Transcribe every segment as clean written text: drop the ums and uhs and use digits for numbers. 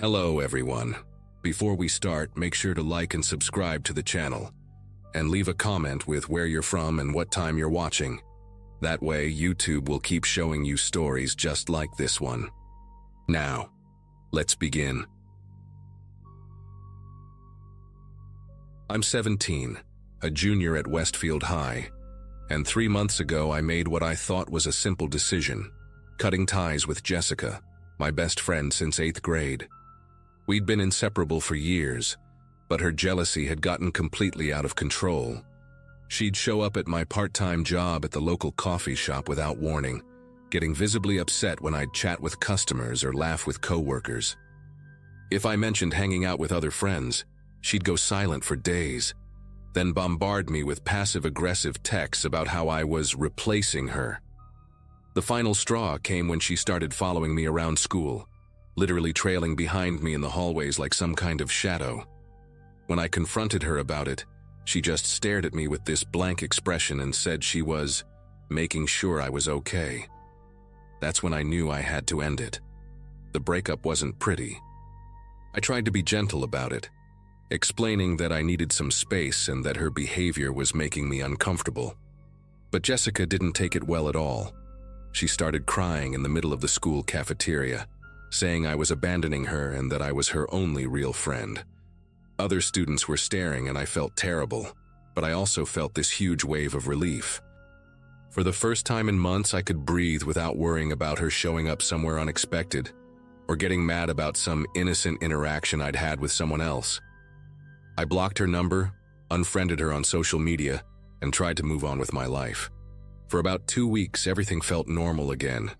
Hello everyone. Before we start, make sure to like and subscribe to the channel, and leave a comment with where you're from and what time you're watching. That way, YouTube will keep showing you stories just like this one. Now, let's begin. I'm 17, a junior at Westfield High, and 3 months ago I made what I thought was a simple decision, cutting ties with Jessica, my best friend since 8th grade. We'd been inseparable for years, but her jealousy had gotten completely out of control. She'd show up at my part-time job at the local coffee shop without warning, getting visibly upset when I'd chat with customers or laugh with coworkers. If I mentioned hanging out with other friends, she'd go silent for days, then bombard me with passive-aggressive texts about how I was replacing her. The final straw came when she started following me around school, literally trailing behind me in the hallways like some kind of shadow. When I confronted her about it, she just stared at me with this blank expression and said she was making sure I was okay. That's when I knew I had to end it. The breakup wasn't pretty. I tried to be gentle about it, explaining that I needed some space and that her behavior was making me uncomfortable. But Jessica didn't take it well at all. She started crying in the middle of the school cafeteria, saying I was abandoning her and that I was her only real friend. Other students were staring and I felt terrible, but I also felt this huge wave of relief. For the first time in months, I could breathe without worrying about her showing up somewhere unexpected or getting mad about some innocent interaction I'd had with someone else. I blocked her number, unfriended her on social media, and tried to move on with my life. For about 2 weeks, everything felt normal again.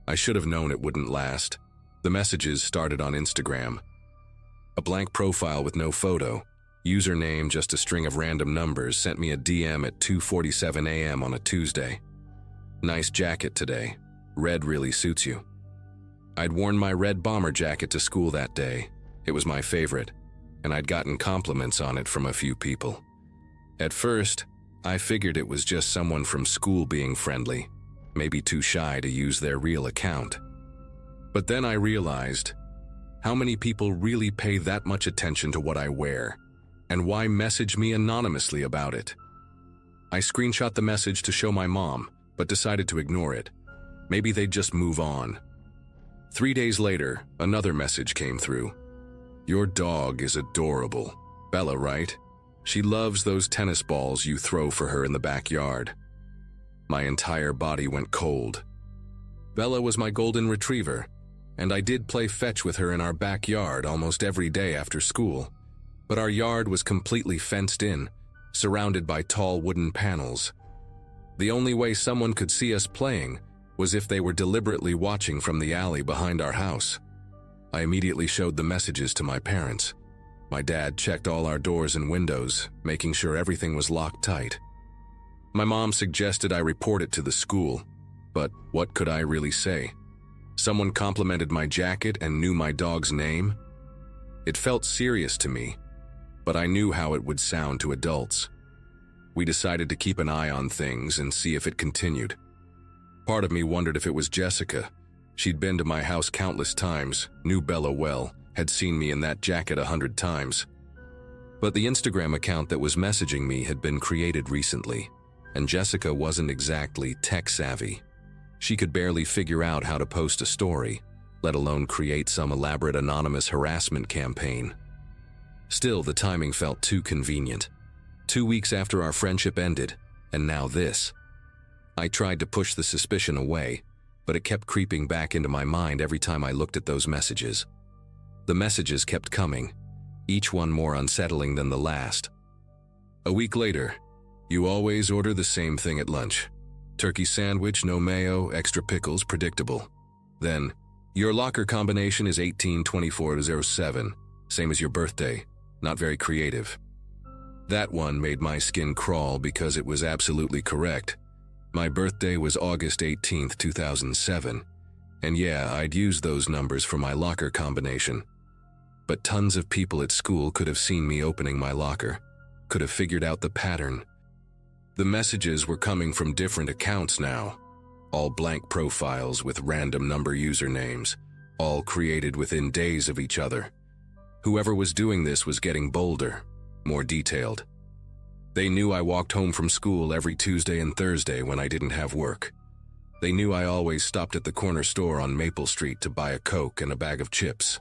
I should have known it wouldn't last. The messages started on Instagram. A blank profile with no photo, username just a string of random numbers, sent me a DM at 2:47 a.m. on a Tuesday. Nice jacket today. Red really suits you. I'd worn my red bomber jacket to school that day. It was my favorite, and I'd gotten compliments on it from a few people. At first, I figured it was just someone from school being friendly, maybe too shy to use their real account. But then I realized, how many people really pay that much attention to what I wear, and why message me anonymously about it? I screenshot the message to show my mom, but decided to ignore it. Maybe they'd just move on. 3 days later, another message came through. Your dog is adorable. Bella, right? She loves those tennis balls you throw for her in the backyard. My entire body went cold. Bella was my golden retriever, and I did play fetch with her in our backyard almost every day after school. But our yard was completely fenced in, surrounded by tall wooden panels. The only way someone could see us playing was if they were deliberately watching from the alley behind our house. I immediately showed the messages to my parents. My dad checked all our doors and windows, making sure everything was locked tight. My mom suggested I report it to the school, but what could I really say? Someone complimented my jacket and knew my dog's name? It felt serious to me, but I knew how it would sound to adults. We decided to keep an eye on things and see if it continued. Part of me wondered if it was Jessica. She'd been to my house countless times, knew Bella well, had seen me in that jacket 100 times. But the Instagram account that was messaging me had been created recently, and Jessica wasn't exactly tech-savvy. She could barely figure out how to post a story, let alone create some elaborate anonymous harassment campaign. Still, the timing felt too convenient. 2 weeks after our friendship ended, and now this. I tried to push the suspicion away, but it kept creeping back into my mind every time I looked at those messages. The messages kept coming, each one more unsettling than the last. A week later, you always order the same thing at lunch. Turkey sandwich, no mayo, extra pickles, predictable. Then, your locker combination is 182407, same as your birthday, not very creative. That one made my skin crawl because it was absolutely correct. My birthday was August 18th, 2007, and yeah, I'd used those numbers for my locker combination. But tons of people at school could have seen me opening my locker, could have figured out the pattern. The messages were coming from different accounts now, all blank profiles with random number usernames, all created within days of each other. Whoever was doing this was getting bolder, more detailed. They knew I walked home from school every Tuesday and Thursday when I didn't have work. They knew I always stopped at the corner store on Maple Street to buy a Coke and a bag of chips.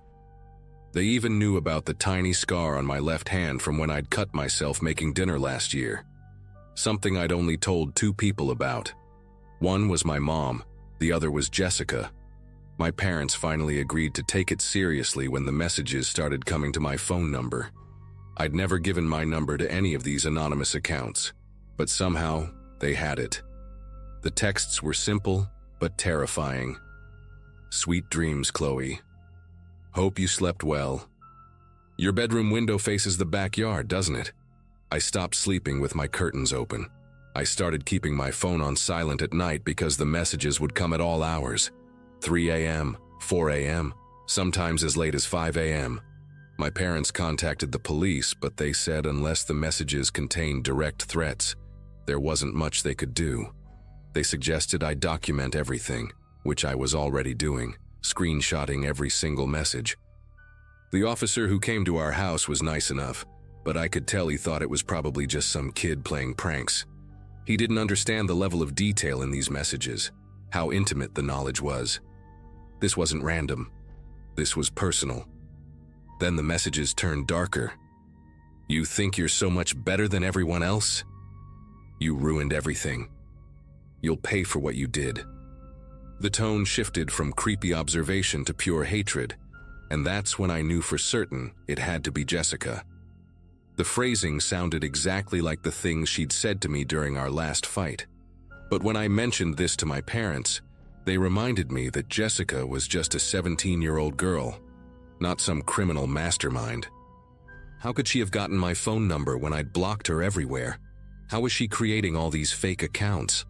They even knew about the tiny scar on my left hand from when I'd cut myself making dinner last year. Something I'd only told 2 people about. One was my mom, the other was Jessica. My parents finally agreed to take it seriously when the messages started coming to my phone number. I'd never given my number to any of these anonymous accounts, but somehow they had it. The texts were simple but terrifying. Sweet dreams, Chloe. Hope you slept well. Your bedroom window faces the backyard, doesn't it? I stopped sleeping with my curtains open. I started keeping my phone on silent at night because the messages would come at all hours. 3 a.m., 4 a.m., sometimes as late as 5 a.m. My parents contacted the police, but they said unless the messages contained direct threats, there wasn't much they could do. They suggested I document everything, which I was already doing, screenshotting every single message. The officer who came to our house was nice enough, but I could tell he thought it was probably just some kid playing pranks. He didn't understand the level of detail in these messages, how intimate the knowledge was. This wasn't random. This was personal. Then the messages turned darker. You think you're so much better than everyone else? You ruined everything. You'll pay for what you did. The tone shifted from creepy observation to pure hatred, and that's when I knew for certain it had to be Jessica. The phrasing sounded exactly like the things she'd said to me during our last fight. But when I mentioned this to my parents, they reminded me that Jessica was just a 17-year-old girl, not some criminal mastermind. How could she have gotten my phone number when I'd blocked her everywhere? How was she creating all these fake accounts?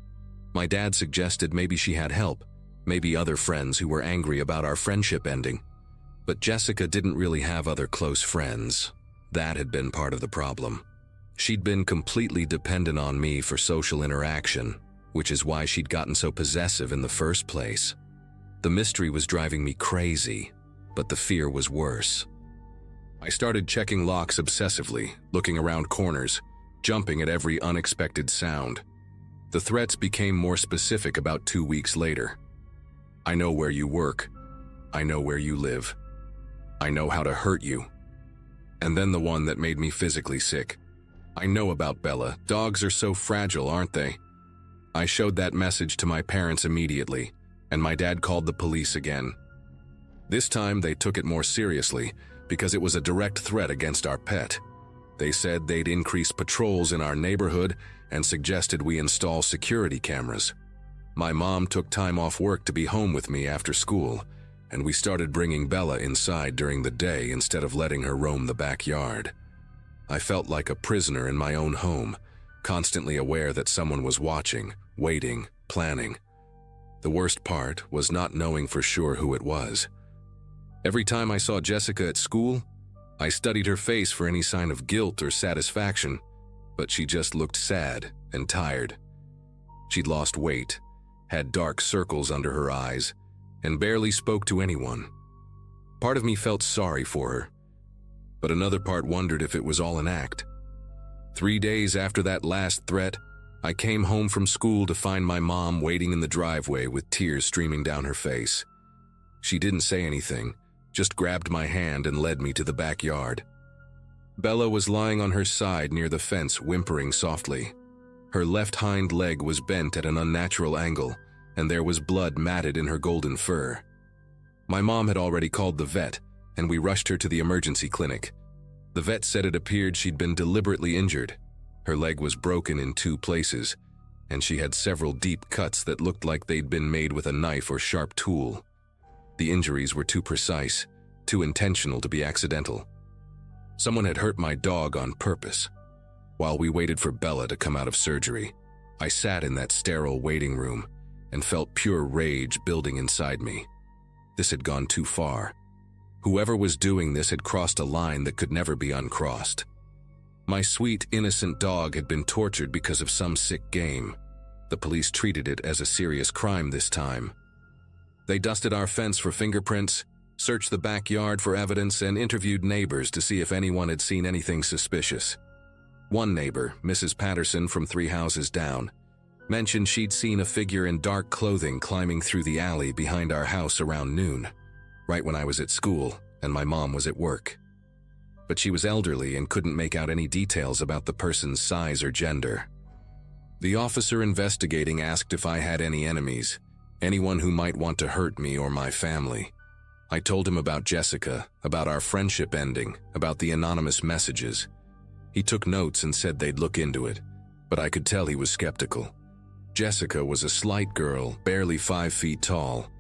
My dad suggested maybe she had help, maybe other friends who were angry about our friendship ending. But Jessica didn't really have other close friends. That had been part of the problem. She'd been completely dependent on me for social interaction, which is why she'd gotten so possessive in the first place. The mystery was driving me crazy, but the fear was worse. I started checking locks obsessively, looking around corners, jumping at every unexpected sound. The threats became more specific about 2 weeks later. I know where you work. I know where you live. I know how to hurt you. And then the one that made me physically sick. I know about Bella. Dogs are so fragile, aren't they? I showed that message to my parents immediately, and my dad called the police again. This time they took it more seriously because it was a direct threat against our pet. They said they'd increase patrols in our neighborhood and suggested we install security cameras. My mom took time off work to be home with me after school, and we started bringing Bella inside during the day instead of letting her roam the backyard. I felt like a prisoner in my own home, constantly aware that someone was watching, waiting, planning. The worst part was not knowing for sure who it was. Every time I saw Jessica at school, I studied her face for any sign of guilt or satisfaction, but she just looked sad and tired. She'd lost weight, had dark circles under her eyes, and barely spoke to anyone. Part of me felt sorry for her, but another part wondered if it was all an act. 3 days after that last threat, I came home from school to find my mom waiting in the driveway with tears streaming down her face. She didn't say anything, just grabbed my hand and led me to the backyard. Bella was lying on her side near the fence, whimpering softly. Her left hind leg was bent at an unnatural angle, and there was blood matted in her golden fur. My mom had already called the vet, and we rushed her to the emergency clinic. The vet said it appeared she'd been deliberately injured. Her leg was broken in 2 places, and she had several deep cuts that looked like they'd been made with a knife or sharp tool. The injuries were too precise, too intentional to be accidental. Someone had hurt my dog on purpose. While we waited for Bella to come out of surgery, I sat in that sterile waiting room and felt pure rage building inside me. This had gone too far. Whoever was doing this had crossed a line that could never be uncrossed. My sweet, innocent dog had been tortured because of some sick game. The police treated it as a serious crime this time. They dusted our fence for fingerprints, searched the backyard for evidence, and interviewed neighbors to see if anyone had seen anything suspicious. One neighbor, Mrs. Patterson from 3 houses down, mentioned she'd seen a figure in dark clothing climbing through the alley behind our house around noon, right when I was at school and my mom was at work. But she was elderly and couldn't make out any details about the person's size or gender. The officer investigating asked if I had any enemies, anyone who might want to hurt me or my family. I told him about Jessica, about our friendship ending, about the anonymous messages. He took notes and said they'd look into it, but I could tell he was skeptical. Jessica was a slight girl, barely 5 feet tall,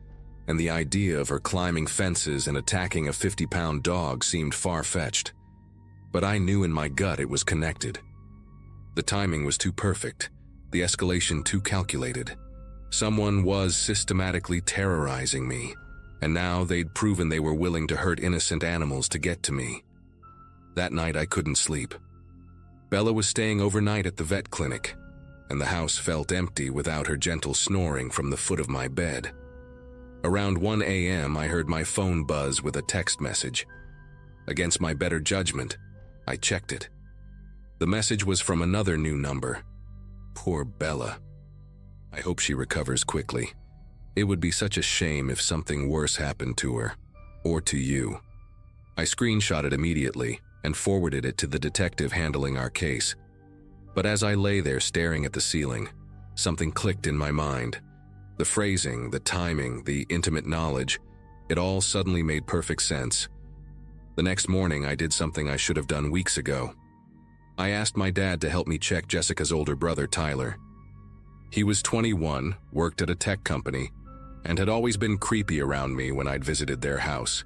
and the idea of her climbing fences and attacking a 50-pound dog seemed far-fetched. But I knew in my gut it was connected. The timing was too perfect, the escalation too calculated. Someone was systematically terrorizing me, and now they'd proven they were willing to hurt innocent animals to get to me. That night I couldn't sleep. Bella was staying overnight at the vet clinic, and the house felt empty without her gentle snoring from the foot of my bed. Around 1 a.m., I heard my phone buzz with a text message. Against my better judgment, I checked it. The message was from another new number. Poor Bella. I hope she recovers quickly. It would be such a shame if something worse happened to her, or to you. I screenshot it immediately and forwarded it to the detective handling our case. But as I lay there staring at the ceiling, something clicked in my mind. The phrasing, the timing, the intimate knowledge, it all suddenly made perfect sense. The next morning, I did something I should have done weeks ago. I asked my dad to help me check Jessica's older brother, Tyler. He was 21, worked at a tech company, and had always been creepy around me when I'd visited their house.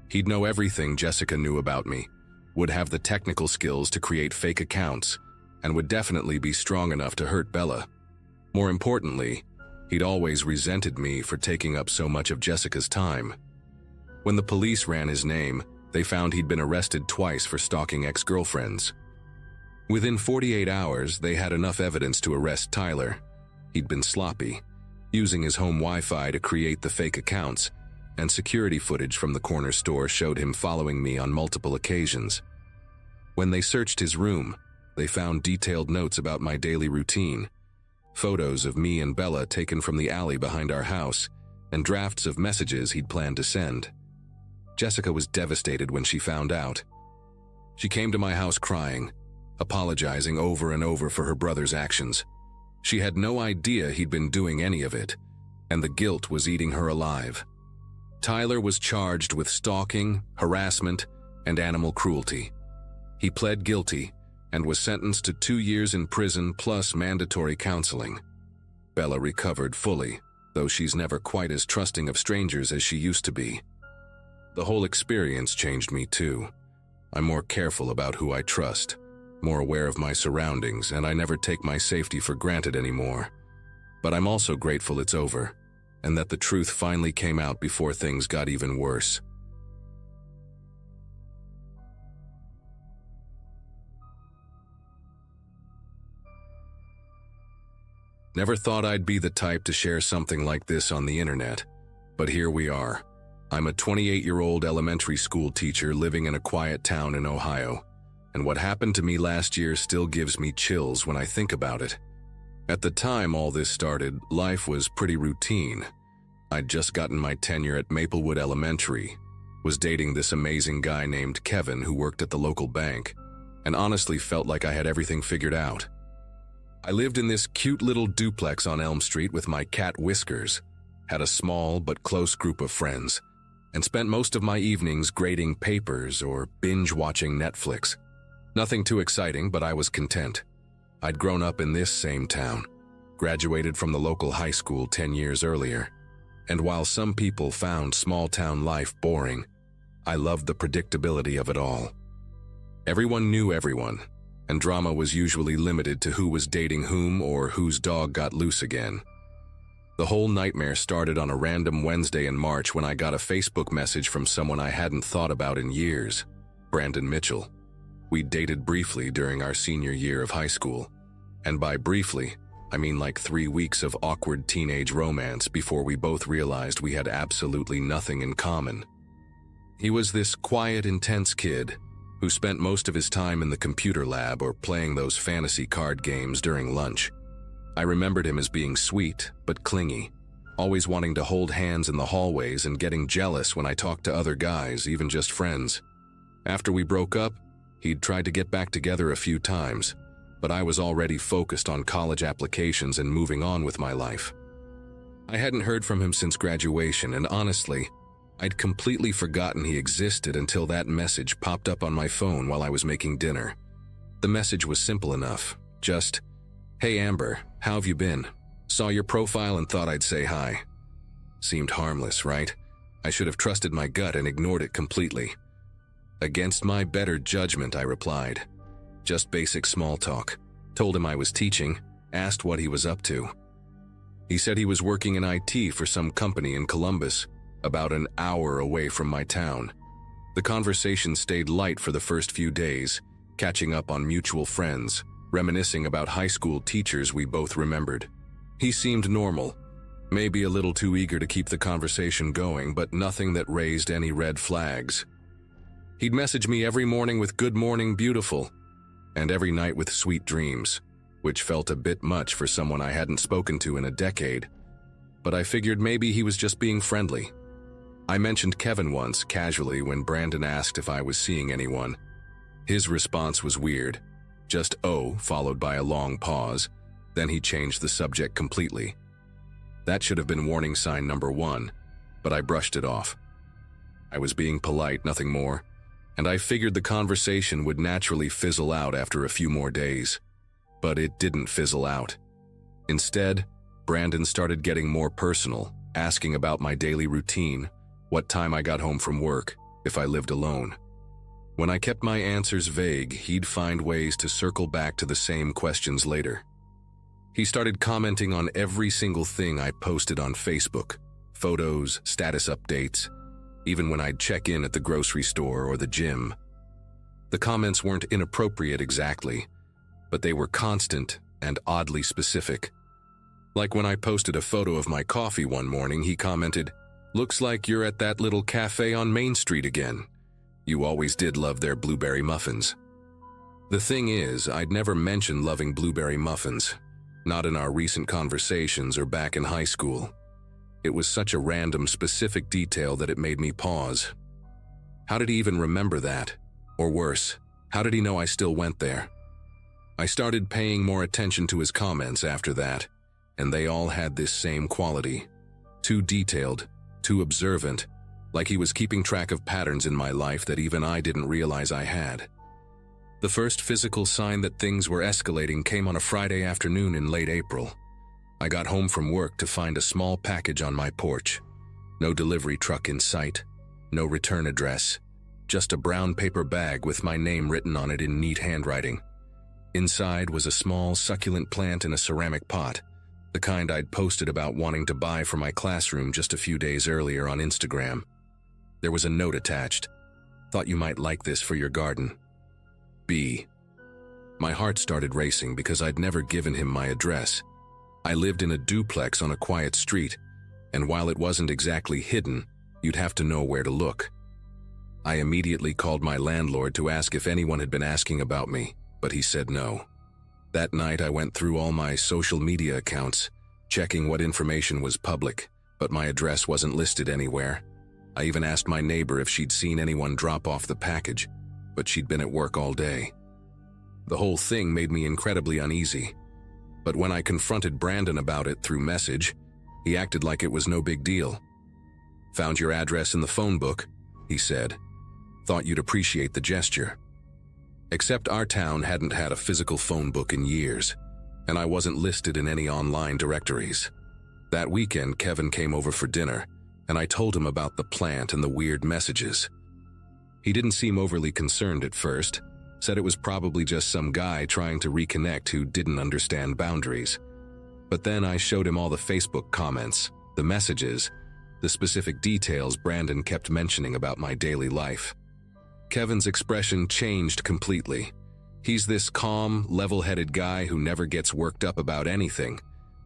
He'd know everything Jessica knew about me, would have the technical skills to create fake accounts, and would definitely be strong enough to hurt Bella. More importantly, he'd always resented me for taking up so much of Jessica's time. When the police ran his name, they found he'd been arrested twice for stalking ex-girlfriends. Within 48 hours, they had enough evidence to arrest Tyler. He'd been sloppy, using his home Wi-Fi to create the fake accounts, and security footage from the corner store showed him following me on multiple occasions. When they searched his room, they found detailed notes about my daily routine, photos of me and Bella taken from the alley behind our house, and drafts of messages he'd planned to send. Jessica was devastated when she found out. She came to my house crying, apologizing over and over for her brother's actions. She had no idea he'd been doing any of it, and the guilt was eating her alive. Tyler was charged with stalking, harassment, and animal cruelty. He pled guilty and was sentenced to 2 years in prison plus mandatory counseling. Bella recovered fully, though she's never quite as trusting of strangers as she used to be. The whole experience changed me too. I'm more careful about who I trust, more aware of my surroundings, and I never take my safety for granted anymore. But I'm also grateful it's over, and that the truth finally came out before things got even worse. Never thought I'd be the type to share something like this on the internet, but here we are. I'm a 28-year-old elementary school teacher living in a quiet town in Ohio, and what happened to me last year still gives me chills when I think about it. At the time all this started, life was pretty routine. I'd just gotten my tenure at Maplewood Elementary, was dating this amazing guy named Kevin who worked at the local bank, and honestly felt like I had everything figured out. I lived in this cute little duplex on Elm Street with my cat Whiskers, had a small but close group of friends, and spent most of my evenings grading papers or binge-watching Netflix. Nothing too exciting, but I was content. I'd grown up in this same town, graduated from the local high school 10 years earlier, and while some people found small-town life boring, I loved the predictability of it all. Everyone knew everyone, and drama was usually limited to who was dating whom or whose dog got loose again. The whole nightmare started on a random Wednesday in March when I got a Facebook message from someone I hadn't thought about in years, Brandon Mitchell. We dated briefly during our senior year of high school, and by briefly, I mean like 3 weeks of awkward teenage romance before we both realized we had absolutely nothing in common. He was this quiet, intense kid who spent most of his time in the computer lab or playing those fantasy card games during lunch. I remembered him as being sweet but clingy, always wanting to hold hands in the hallways and getting jealous when I talked to other guys, even just friends. After we broke up, he'd tried to get back together a few times, but I was already focused on college applications and moving on with my life. I hadn't heard from him since graduation, and honestly, I'd completely forgotten he existed until that message popped up on my phone while I was making dinner. The message was simple enough, just, "Hey Amber, how have you been? Saw your profile and thought I'd say hi." Seemed harmless, right? I should have trusted my gut and ignored it completely. Against my better judgment, I replied. Just basic small talk. Told him I was teaching, asked what he was up to. He said he was working in IT for some company in Columbus, about an hour away from my town. The conversation stayed light for the first few days, catching up on mutual friends, reminiscing about high school teachers we both remembered. He seemed normal, maybe a little too eager to keep the conversation going, but nothing that raised any red flags. He'd message me every morning with "Good morning, beautiful," and every night with "Sweet dreams," which felt a bit much for someone I hadn't spoken to in a decade. But I figured maybe he was just being friendly. I mentioned Kevin once, casually, when Brandon asked if I was seeing anyone. His response was weird. Just "oh," followed by a long pause. Then he changed the subject completely. That should have been warning sign number 1, but I brushed it off. I was being polite, nothing more, and I figured the conversation would naturally fizzle out after a few more days. But it didn't fizzle out. Instead, Brandon started getting more personal, asking about my daily routine, what time I got home from work, if I lived alone. When I kept my answers vague, he'd find ways to circle back to the same questions later. He started commenting on every single thing I posted on Facebook, photos, status updates, even when I'd check in at the grocery store or the gym. The comments weren't inappropriate exactly, but they were constant and oddly specific. Like when I posted a photo of my coffee one morning, he commented, "Looks like you're at that little cafe on Main Street again. You always did love their blueberry muffins." The thing is, I'd never mentioned loving blueberry muffins, not in our recent conversations or back in high school. It was such a random, specific detail that it made me pause. How did he even remember that? Or worse, how did he know I still went there? I started paying more attention to his comments after that, and they all had this same quality. Too detailed, too observant, like he was keeping track of patterns in my life that even I didn't realize I had. The first physical sign that things were escalating came on a Friday afternoon in late April. I got home from work to find a small package on my porch. No delivery truck in sight, no return address, just a brown paper bag with my name written on it in neat handwriting. Inside was a small, succulent plant in a ceramic pot, the kind I'd posted about wanting to buy for my classroom just a few days earlier on Instagram. There was a note attached. "Thought you might like this for your garden. B." My heart started racing because I'd never given him my address. I lived in a duplex on a quiet street, and while it wasn't exactly hidden, you'd have to know where to look. I immediately called my landlord to ask if anyone had been asking about me, but he said no. That night I went through all my social media accounts, checking what information was public, but my address wasn't listed anywhere. I even asked my neighbor if she'd seen anyone drop off the package, but she'd been at work all day. The whole thing made me incredibly uneasy. But when I confronted Brandon about it through message, he acted like it was no big deal. "Found your address in the phone book," he said. "Thought you'd appreciate the gesture." Except our town hadn't had a physical phone book in years, and I wasn't listed in any online directories. That weekend, Kevin came over for dinner, and I told him about the plant and the weird messages. He didn't seem overly concerned at first, said it was probably just some guy trying to reconnect who didn't understand boundaries. But then I showed him all the Facebook comments, the messages, the specific details Brandon kept mentioning about my daily life. Kevin's expression changed completely. He's this calm, level-headed guy who never gets worked up about anything,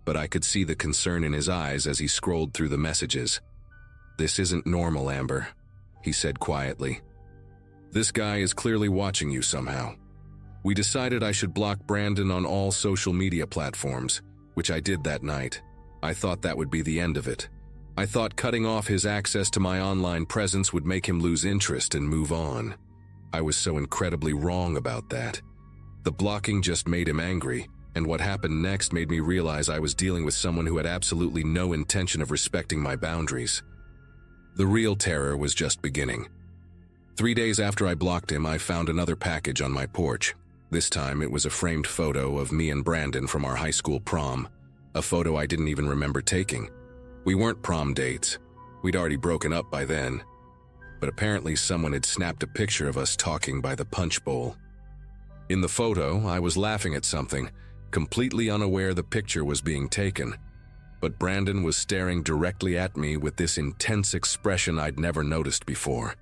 but I could see the concern in his eyes as he scrolled through the messages. "This isn't normal, Amber," he said quietly. "This guy is clearly watching you somehow." We decided I should block Brandon on all social media platforms, which I did that night. I thought that would be the end of it. I thought cutting off his access to my online presence would make him lose interest and move on. I was so incredibly wrong about that. The blocking just made him angry, and what happened next made me realize I was dealing with someone who had absolutely no intention of respecting my boundaries. The real terror was just beginning. 3 days after I blocked him, I found another package on my porch. This time it was a framed photo of me and Brandon from our high school prom, a photo I didn't even remember taking. We weren't prom dates. We'd already broken up by then. But apparently someone had snapped a picture of us talking by the punch bowl. In the photo, I was laughing at something, completely unaware the picture was being taken. But Brandon was staring directly at me with this intense expression I'd never noticed before.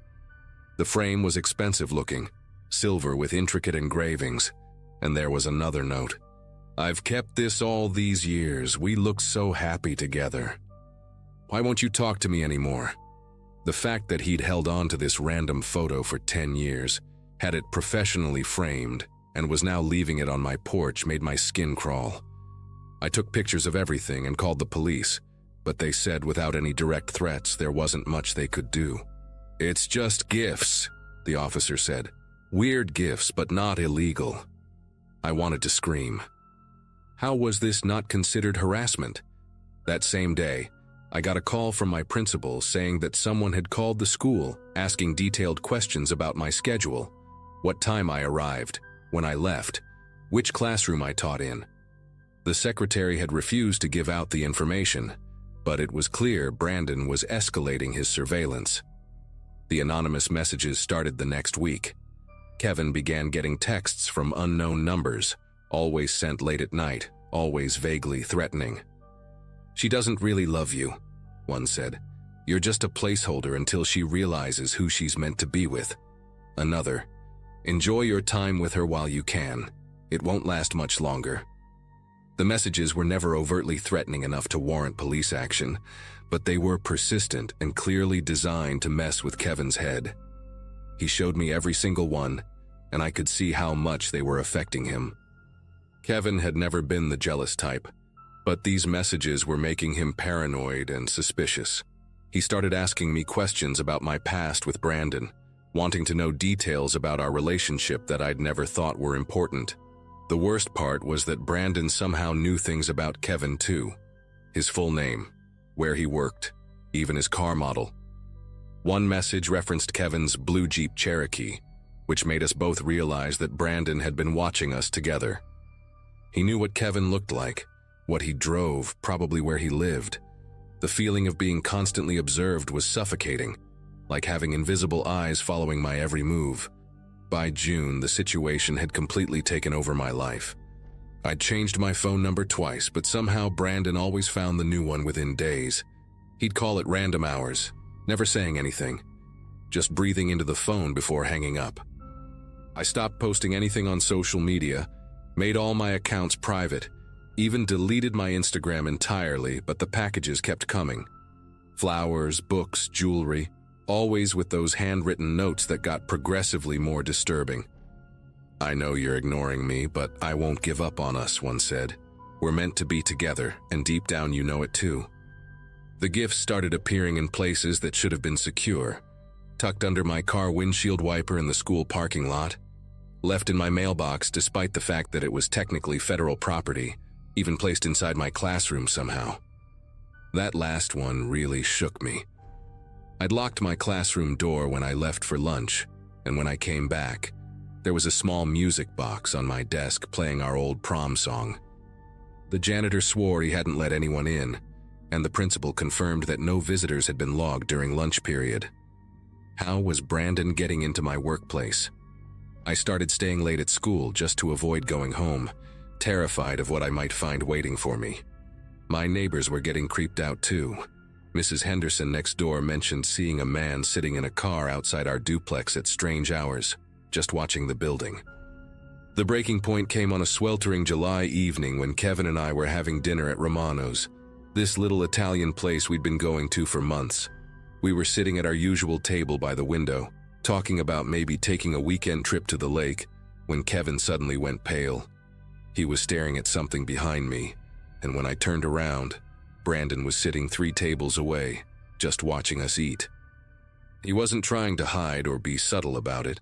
The frame was expensive looking, silver with intricate engravings, and there was another note. "I've kept this all these years. We look so happy together. Why won't you talk to me anymore?" The fact that he'd held on to this random photo for 10 years, had it professionally framed, and was now leaving it on my porch made my skin crawl. I took pictures of everything and called the police, but they said without any direct threats there wasn't much they could do. "It's just gifts," the officer said. "Weird gifts, but not illegal." I wanted to scream. How was this not considered harassment? That same day, I got a call from my principal saying that someone had called the school asking detailed questions about my schedule, what time I arrived, when I left, which classroom I taught in. The secretary had refused to give out the information, but it was clear Brandon was escalating his surveillance. The anonymous messages started the next week. Kevin began getting texts from unknown numbers, always sent late at night, always vaguely threatening. "She doesn't really love you," one said. "You're just a placeholder until she realizes who she's meant to be with." Another, "Enjoy your time with her while you can. It won't last much longer." The messages were never overtly threatening enough to warrant police action, but they were persistent and clearly designed to mess with Kevin's head. He showed me every single one, and I could see how much they were affecting him. Kevin had never been the jealous type, but these messages were making him paranoid and suspicious. He started asking me questions about my past with Brandon, wanting to know details about our relationship that I'd never thought were important. The worst part was that Brandon somehow knew things about Kevin too. His full name, where he worked, even his car model. One message referenced Kevin's blue Jeep Cherokee, which made us both realize that Brandon had been watching us together. He knew what Kevin looked like, what he drove, probably where he lived. The feeling of being constantly observed was suffocating, like having invisible eyes following my every move. By June, the situation had completely taken over my life. I'd changed my phone number twice, but somehow Brandon always found the new one within days. He'd call at random hours, never saying anything, just breathing into the phone before hanging up. I stopped posting anything on social media, made all my accounts private, even deleted my Instagram entirely, but the packages kept coming. Flowers, books, jewelry, always with those handwritten notes that got progressively more disturbing. "I know you're ignoring me, but I won't give up on us," one said. "We're meant to be together, and deep down you know it too." The gifts started appearing in places that should have been secure. Tucked under my car windshield wiper in the school parking lot. Left in my mailbox despite the fact that it was technically federal property, even placed inside my classroom somehow. That last one really shook me. I'd locked my classroom door when I left for lunch, and when I came back, there was a small music box on my desk playing our old prom song. The janitor swore he hadn't let anyone in, and the principal confirmed that no visitors had been logged during lunch period. How was Brandon getting into my workplace? I started staying late at school just to avoid going home, terrified of what I might find waiting for me. My neighbors were getting creeped out too. Mrs. Henderson next door mentioned seeing a man sitting in a car outside our duplex at strange hours, just watching the building. The breaking point came on a sweltering July evening when Kevin and I were having dinner at Romano's, this little Italian place we'd been going to for months. We were sitting at our usual table by the window, talking about maybe taking a weekend trip to the lake, when Kevin suddenly went pale. He was staring at something behind me, and when I turned around, Brandon was sitting 3 tables away, just watching us eat. He wasn't trying to hide or be subtle about it.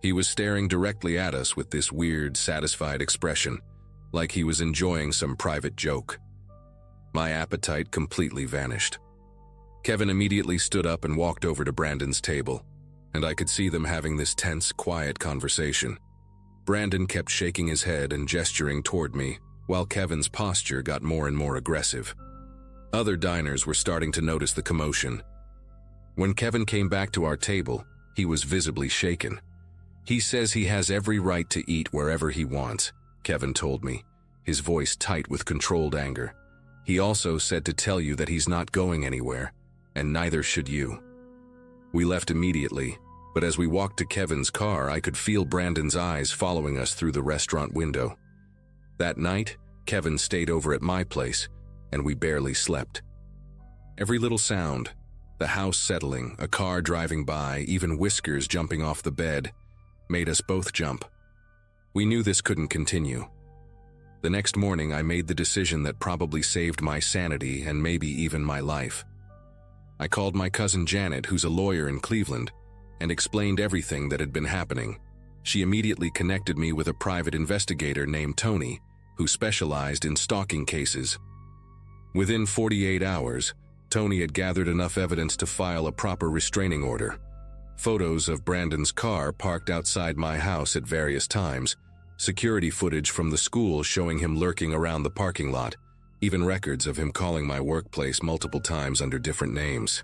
He was staring directly at us with this weird, satisfied expression, like he was enjoying some private joke. My appetite completely vanished. Kevin immediately stood up and walked over to Brandon's table, and I could see them having this tense, quiet conversation. Brandon kept shaking his head and gesturing toward me, while Kevin's posture got more and more aggressive. Other diners were starting to notice the commotion. When Kevin came back to our table, he was visibly shaken. "He says he has every right to eat wherever he wants," Kevin told me, his voice tight with controlled anger. "He also said to tell you that he's not going anywhere, and neither should you." We left immediately, but as we walked to Kevin's car, I could feel Brandon's eyes following us through the restaurant window. That night, Kevin stayed over at my place, and we barely slept. Every little sound, the house settling, a car driving by, even whiskers jumping off the bed, made us both jump. We knew this couldn't continue. The next morning, I made the decision that probably saved my sanity and maybe even my life. I called my cousin Janet, who's a lawyer in Cleveland, and explained everything that had been happening. She immediately connected me with a private investigator named Tony, who specialized in stalking cases. Within 48 hours, Tony had gathered enough evidence to file a proper restraining order. Photos of Brandon's car parked outside my house at various times, security footage from the school showing him lurking around the parking lot, even records of him calling my workplace multiple times under different names.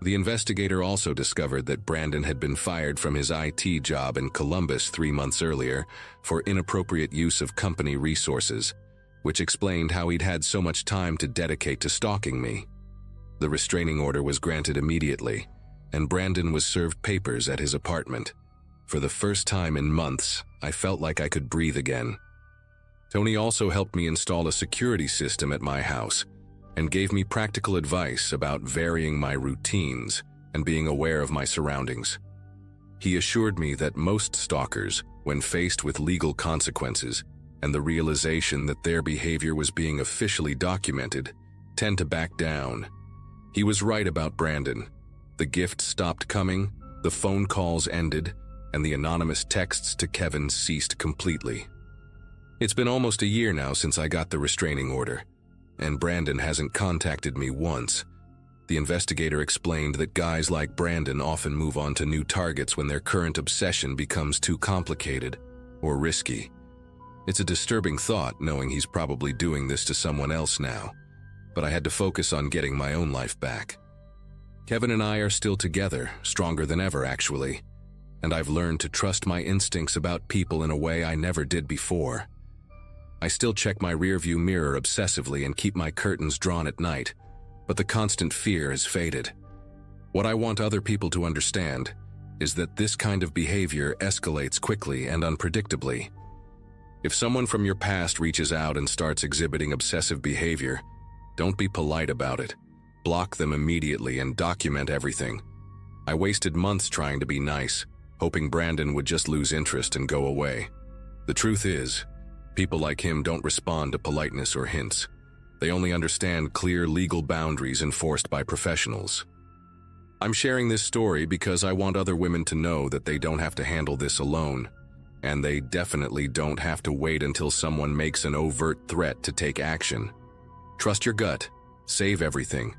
The investigator also discovered that Brandon had been fired from his IT job in Columbus 3 months earlier for inappropriate use of company resources, which explained how he'd had so much time to dedicate to stalking me. The restraining order was granted immediately, and Brandon was served papers at his apartment. For the first time in months, I felt like I could breathe again. Tony also helped me install a security system at my house and gave me practical advice about varying my routines and being aware of my surroundings. He assured me that most stalkers, when faced with legal consequences and the realization that their behavior was being officially documented, tend to back down. He was right about Brandon. The gifts stopped coming, the phone calls ended, and the anonymous texts to Kevin ceased completely. It's been almost a year now since I got the restraining order, and Brandon hasn't contacted me once. The investigator explained that guys like Brandon often move on to new targets when their current obsession becomes too complicated or risky. It's a disturbing thought knowing he's probably doing this to someone else now, but I had to focus on getting my own life back. Kevin and I are still together, stronger than ever actually, and I've learned to trust my instincts about people in a way I never did before. I still check my rearview mirror obsessively and keep my curtains drawn at night, but the constant fear has faded. What I want other people to understand is that this kind of behavior escalates quickly and unpredictably. If someone from your past reaches out and starts exhibiting obsessive behavior, don't be polite about it. Block them immediately and document everything. I wasted months trying to be nice, hoping Brandon would just lose interest and go away. The truth is, people like him don't respond to politeness or hints. They only understand clear legal boundaries enforced by professionals. I'm sharing this story because I want other women to know that they don't have to handle this alone, and they definitely don't have to wait until someone makes an overt threat to take action. Trust your gut, save everything,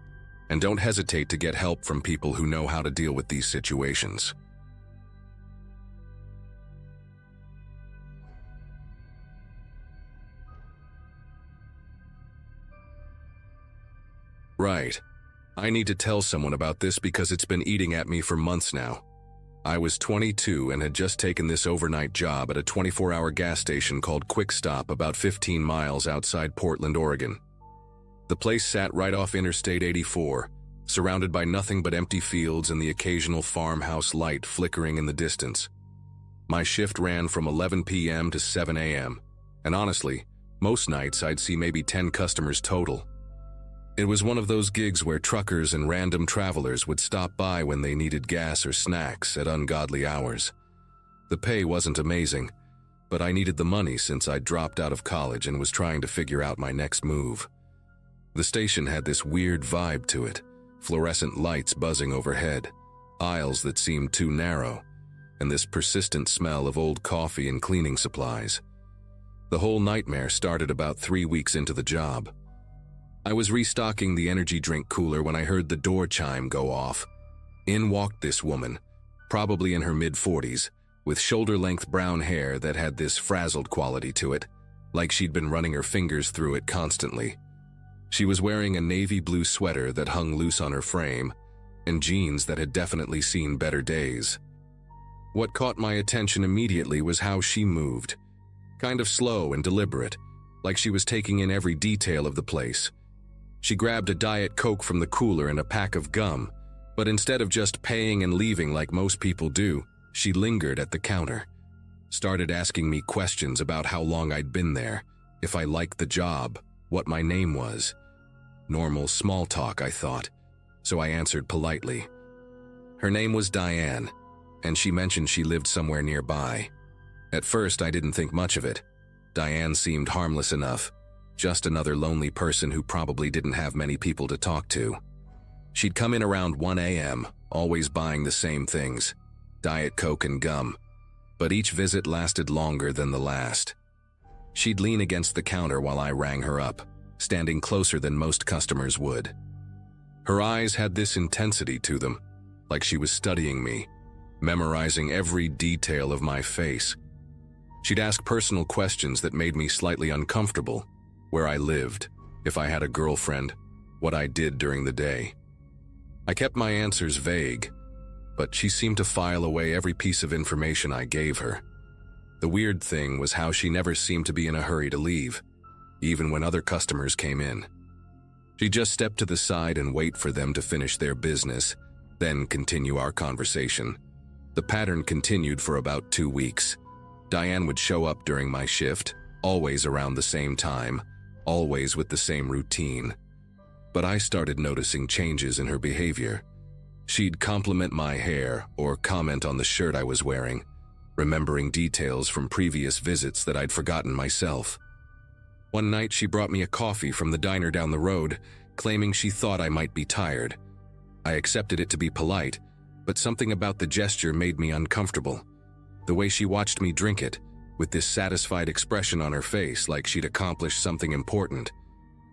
and don't hesitate to get help from people who know how to deal with these situations. Right. I need to tell someone about this because it's been eating at me for months now. I was 22 and had just taken this overnight job at a 24-hour gas station called Quick Stop about 15 miles outside Portland, Oregon. The place sat right off Interstate 84, surrounded by nothing but empty fields and the occasional farmhouse light flickering in the distance. My shift ran from 11 p.m. to 7 a.m., and honestly, most nights I'd see maybe 10 customers total. It was one of those gigs where truckers and random travelers would stop by when they needed gas or snacks at ungodly hours. The pay wasn't amazing, but I needed the money since I'd dropped out of college and was trying to figure out my next move. The station had this weird vibe to it, fluorescent lights buzzing overhead, aisles that seemed too narrow, and this persistent smell of old coffee and cleaning supplies. The whole nightmare started about 3 weeks into the job. I was restocking the energy drink cooler when I heard the door chime go off. In walked this woman, probably in her mid-40s, with shoulder-length brown hair that had this frazzled quality to it, like she'd been running her fingers through it constantly. She was wearing a navy blue sweater that hung loose on her frame, and jeans that had definitely seen better days. What caught my attention immediately was how she moved, kind of slow and deliberate, like she was taking in every detail of the place. She grabbed a Diet Coke from the cooler and a pack of gum, but instead of just paying and leaving like most people do, she lingered at the counter, started asking me questions about how long I'd been there, if I liked the job, what my name was. Normal small talk, I thought, so I answered politely. Her name was Diane, and she mentioned she lived somewhere nearby. At first, I didn't think much of it. Diane seemed harmless enough, just another lonely person who probably didn't have many people to talk to. She'd come in around 1 a.m., always buying the same things, Diet Coke and gum, but each visit lasted longer than the last. She'd lean against the counter while I rang her up, standing closer than most customers would. Her eyes had this intensity to them, like she was studying me, memorizing every detail of my face. She'd ask personal questions that made me slightly uncomfortable, where I lived, if I had a girlfriend, what I did during the day. I kept my answers vague, but she seemed to file away every piece of information I gave her. The weird thing was how she never seemed to be in a hurry to leave, even when other customers came in. She'd just step to the side and wait for them to finish their business, then continue our conversation. The pattern continued for about 2 weeks. Diane would show up during my shift, always around the same time, always with the same routine. But I started noticing changes in her behavior. She'd compliment my hair or comment on the shirt I was wearing, remembering details from previous visits that I'd forgotten myself. One night she brought me a coffee from the diner down the road, claiming she thought I might be tired. I accepted it to be polite, but something about the gesture made me uncomfortable. The way she watched me drink it, with this satisfied expression on her face like she'd accomplished something important.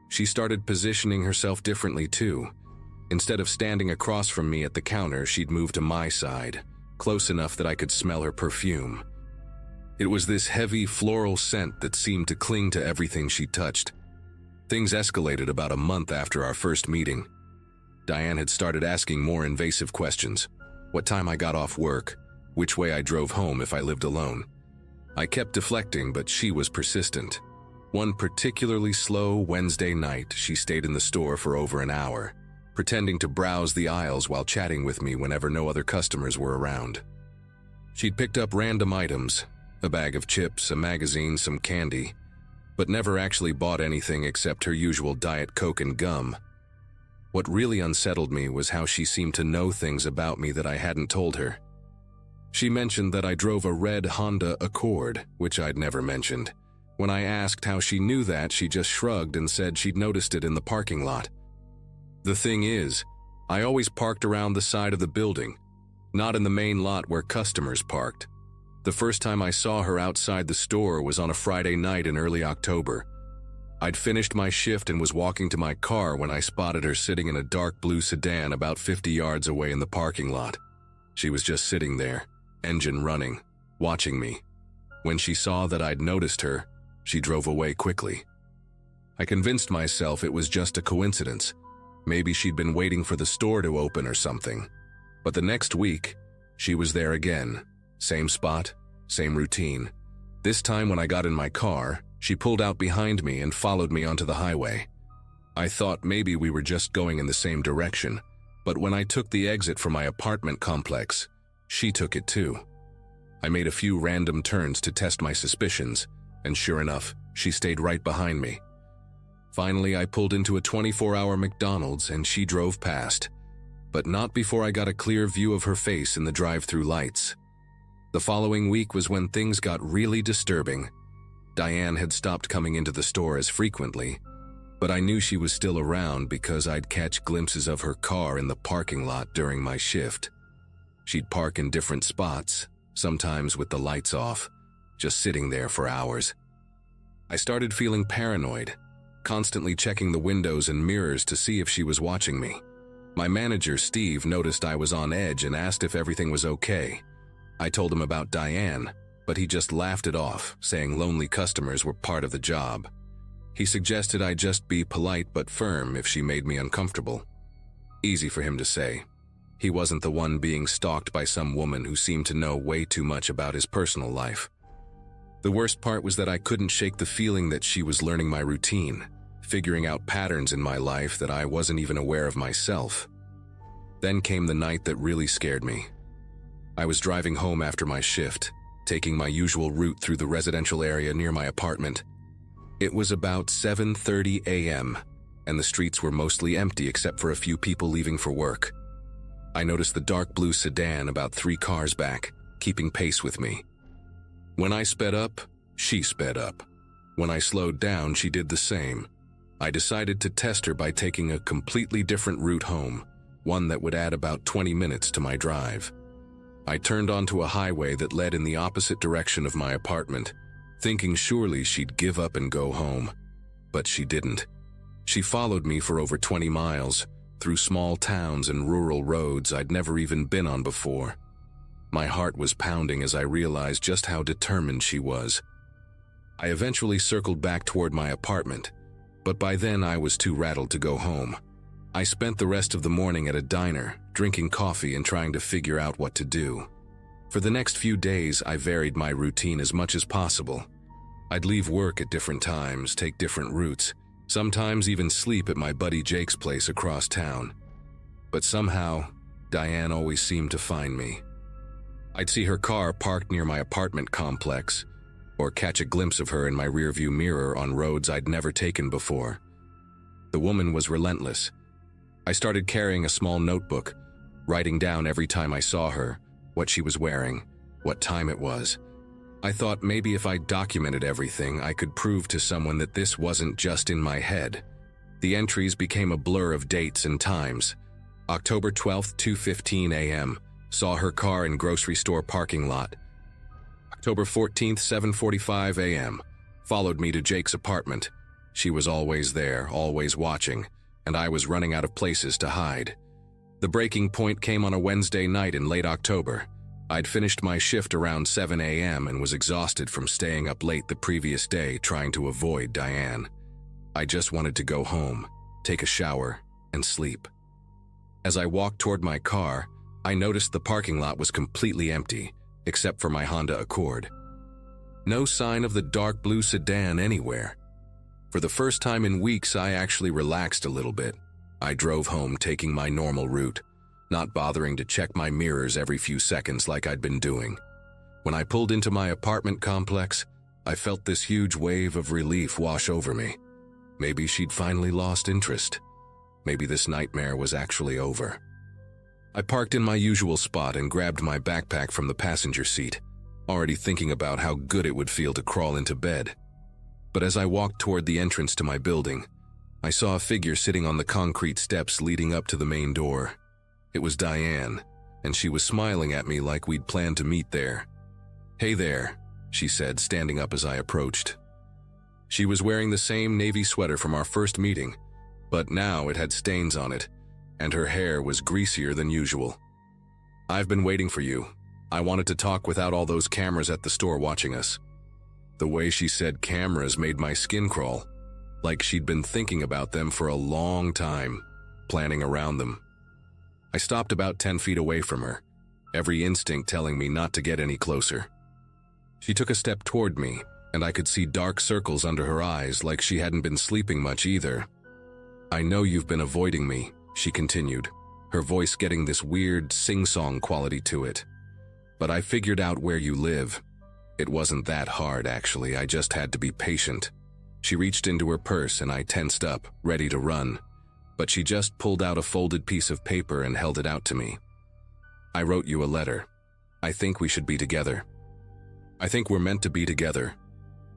She started positioning herself differently too. Instead of standing across from me at the counter, she'd move to my side, close enough that I could smell her perfume. It was this heavy floral scent that seemed to cling to everything she touched. Things escalated about a month after our first meeting. Diane had started asking more invasive questions. What time I got off work, which way I drove home if I lived alone. I kept deflecting, but she was persistent. One particularly slow Wednesday night, she stayed in the store for over an hour, pretending to browse the aisles while chatting with me whenever no other customers were around. She'd picked up random items, a bag of chips, a magazine, some candy, but never actually bought anything except her usual Diet Coke and gum. What really unsettled me was how she seemed to know things about me that I hadn't told her. She mentioned that I drove a red Honda Accord, which I'd never mentioned. When I asked how she knew that, she just shrugged and said she'd noticed it in the parking lot. The thing is, I always parked around the side of the building, not in the main lot where customers parked. The first time I saw her outside the store was on a Friday night in early October. I'd finished my shift and was walking to my car when I spotted her sitting in a dark blue sedan about 50 yards away in the parking lot. She was just sitting there, engine running, watching me. When she saw that I'd noticed her, she drove away quickly. I convinced myself it was just a coincidence. Maybe she'd been waiting for the store to open or something. But the next week, she was there again. Same spot, same routine. This time when I got in my car, she pulled out behind me and followed me onto the highway. I thought maybe we were just going in the same direction, but when I took the exit from my apartment complex, she took it too. I made a few random turns to test my suspicions, and sure enough, she stayed right behind me. Finally, I pulled into a 24-hour McDonald's and she drove past, but not before I got a clear view of her face in the drive-through lights. The following week was when things got really disturbing. Diane had stopped coming into the store as frequently, but I knew she was still around because I'd catch glimpses of her car in the parking lot during my shift. She'd park in different spots, sometimes with the lights off, just sitting there for hours. I started feeling paranoid, constantly checking the windows and mirrors to see if she was watching me. My manager, Steve, noticed I was on edge and asked if everything was okay. I told him about Diane, but he just laughed it off, saying lonely customers were part of the job. He suggested I just be polite but firm if she made me uncomfortable. Easy for him to say. He wasn't the one being stalked by some woman who seemed to know way too much about his personal life. The worst part was that I couldn't shake the feeling that she was learning my routine, figuring out patterns in my life that I wasn't even aware of myself. Then came the night that really scared me. I was driving home after my shift, taking my usual route through the residential area near my apartment. It was about 7:30 a.m., and the streets were mostly empty except for a few people leaving for work. I noticed the dark blue sedan about 3 cars back, keeping pace with me. When I sped up, she sped up. When I slowed down, she did the same. I decided to test her by taking a completely different route home, one that would add about 20 minutes to my drive. I turned onto a highway that led in the opposite direction of my apartment, thinking surely she'd give up and go home. But she didn't. She followed me for over 20 miles, through small towns and rural roads I'd never even been on before. My heart was pounding as I realized just how determined she was. I eventually circled back toward my apartment, but by then I was too rattled to go home. I spent the rest of the morning at a diner, drinking coffee and trying to figure out what to do. For the next few days, I varied my routine as much as possible. I'd leave work at different times, take different routes, sometimes even sleep at my buddy Jake's place across town. But somehow, Diane always seemed to find me. I'd see her car parked near my apartment complex, or catch a glimpse of her in my rearview mirror on roads I'd never taken before. The woman was relentless. I started carrying a small notebook, writing down every time I saw her, what she was wearing, what time it was. I thought maybe if I documented everything, I could prove to someone that this wasn't just in my head. The entries became a blur of dates and times. October 12th, 2:15 a.m., saw her car in grocery store parking lot. October 14th, 7:45 a.m., followed me to Jake's apartment. She was always there, always watching, and I was running out of places to hide. The breaking point came on a Wednesday night in late October. I'd finished my shift around 7 a.m. and was exhausted from staying up late the previous day trying to avoid Diane. I just wanted to go home, take a shower, and sleep. As I walked toward my car, I noticed the parking lot was completely empty, except for my Honda Accord. No sign of the dark blue sedan anywhere. For the first time in weeks, I actually relaxed a little bit. I drove home taking my normal route, not bothering to check my mirrors every few seconds like I'd been doing. When I pulled into my apartment complex, I felt this huge wave of relief wash over me. Maybe she'd finally lost interest. Maybe this nightmare was actually over. I parked in my usual spot and grabbed my backpack from the passenger seat, already thinking about how good it would feel to crawl into bed. But as I walked toward the entrance to my building, I saw a figure sitting on the concrete steps leading up to the main door. It was Diane, and she was smiling at me like we'd planned to meet there. "Hey there," she said, standing up as I approached. She was wearing the same navy sweater from our first meeting, but now it had stains on it, and her hair was greasier than usual. "I've been waiting for you. I wanted to talk without all those cameras at the store watching us." The way she said cameras made my skin crawl, like she'd been thinking about them for a long time, planning around them. I stopped about 10 feet away from her, every instinct telling me not to get any closer. She took a step toward me, and I could see dark circles under her eyes like she hadn't been sleeping much either. "I know you've been avoiding me," she continued, her voice getting this weird sing-song quality to it. "But I figured out where you live. It wasn't that hard, actually. I just had to be patient." She reached into her purse and I tensed up, ready to run, but she just pulled out a folded piece of paper and held it out to me. I wrote you a letter. I think we should be together. I think we're meant to be together.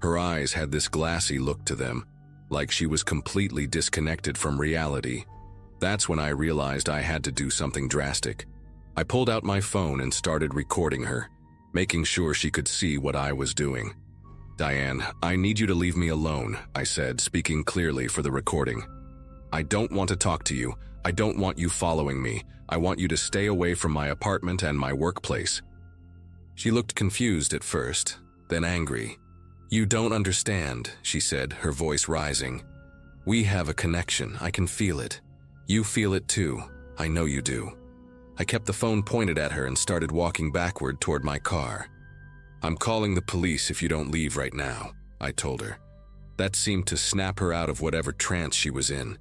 Her eyes had this glassy look to them, like she was completely disconnected from reality. That's when I realized I had to do something drastic. I pulled out my phone and started recording her, making sure she could see what I was doing. Diane, I need you to leave me alone, I said, speaking clearly for the recording. I don't want to talk to you. I don't want you following me. I want you to stay away from my apartment and my workplace. She looked confused at first, then angry. You don't understand, she said, her voice rising. We have a connection. I can feel it. You feel it too. I know you do. I kept the phone pointed at her and started walking backward toward my car. I'm calling the police if you don't leave right now, I told her. That seemed to snap her out of whatever trance she was in.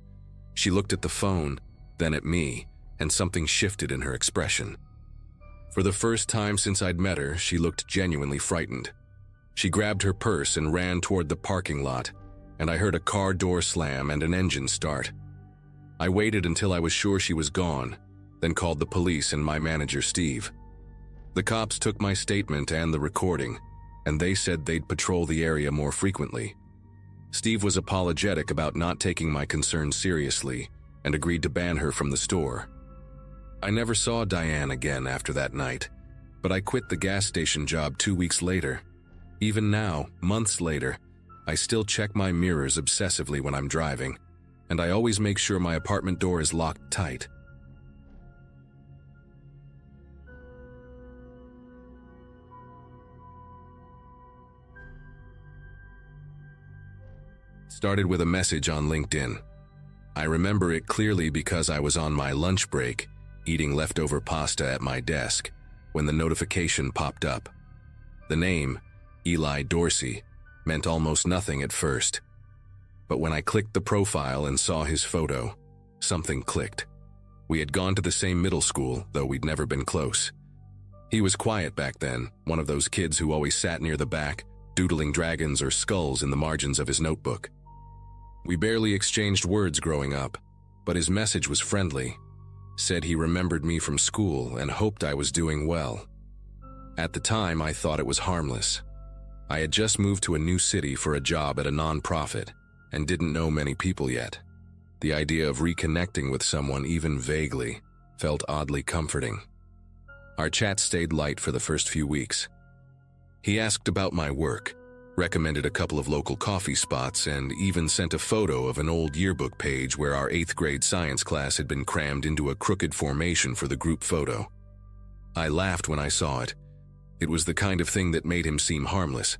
She looked at the phone, then at me, and something shifted in her expression. For the first time since I'd met her, she looked genuinely frightened. She grabbed her purse and ran toward the parking lot, and I heard a car door slam and an engine start. I waited until I was sure she was gone, then called the police and my manager, Steve. The cops took my statement and the recording, and they said they'd patrol the area more frequently. Steve was apologetic about not taking my concerns seriously and agreed to ban her from the store. I never saw Diane again after that night, but I quit the gas station job 2 weeks later. Even now, months later, I still check my mirrors obsessively when I'm driving, and I always make sure my apartment door is locked tight. Started with a message on LinkedIn. I remember it clearly because I was on my lunch break, eating leftover pasta at my desk, when the notification popped up. The name, Eli Dorsey, meant almost nothing at first. But when I clicked the profile and saw his photo, something clicked. We had gone to the same middle school, though we'd never been close. He was quiet back then, one of those kids who always sat near the back, doodling dragons or skulls in the margins of his notebook. We barely exchanged words growing up, but his message was friendly. Said he remembered me from school and hoped I was doing well. At the time, I thought it was harmless. I had just moved to a new city for a job at a nonprofit and didn't know many people yet. The idea of reconnecting with someone, even vaguely, felt oddly comforting. Our chat stayed light for the first few weeks. He asked about my work, recommended a couple of local coffee spots, and even sent a photo of an old yearbook page where our 8th grade science class had been crammed into a crooked formation for the group photo. I laughed when I saw it. It was the kind of thing that made him seem harmless,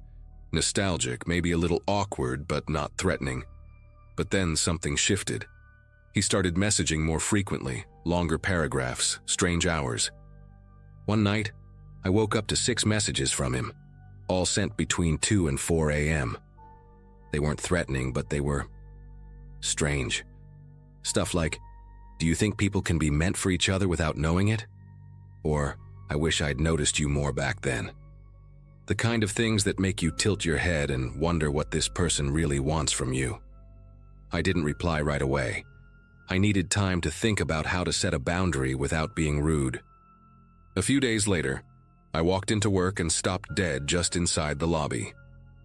nostalgic, maybe a little awkward, but not threatening. But then something shifted. He started messaging more frequently, longer paragraphs, strange hours. One night, I woke up to 6 messages from him, all sent between 2 and 4 a.m. They weren't threatening, but they were strange. Stuff like, "Do you think people can be meant for each other without knowing it?" Or, "I wish I'd noticed you more back then." The kind of things that make you tilt your head and wonder what this person really wants from you. I didn't reply right away. I needed time to think about how to set a boundary without being rude. A few days later, I walked into work and stopped dead just inside the lobby.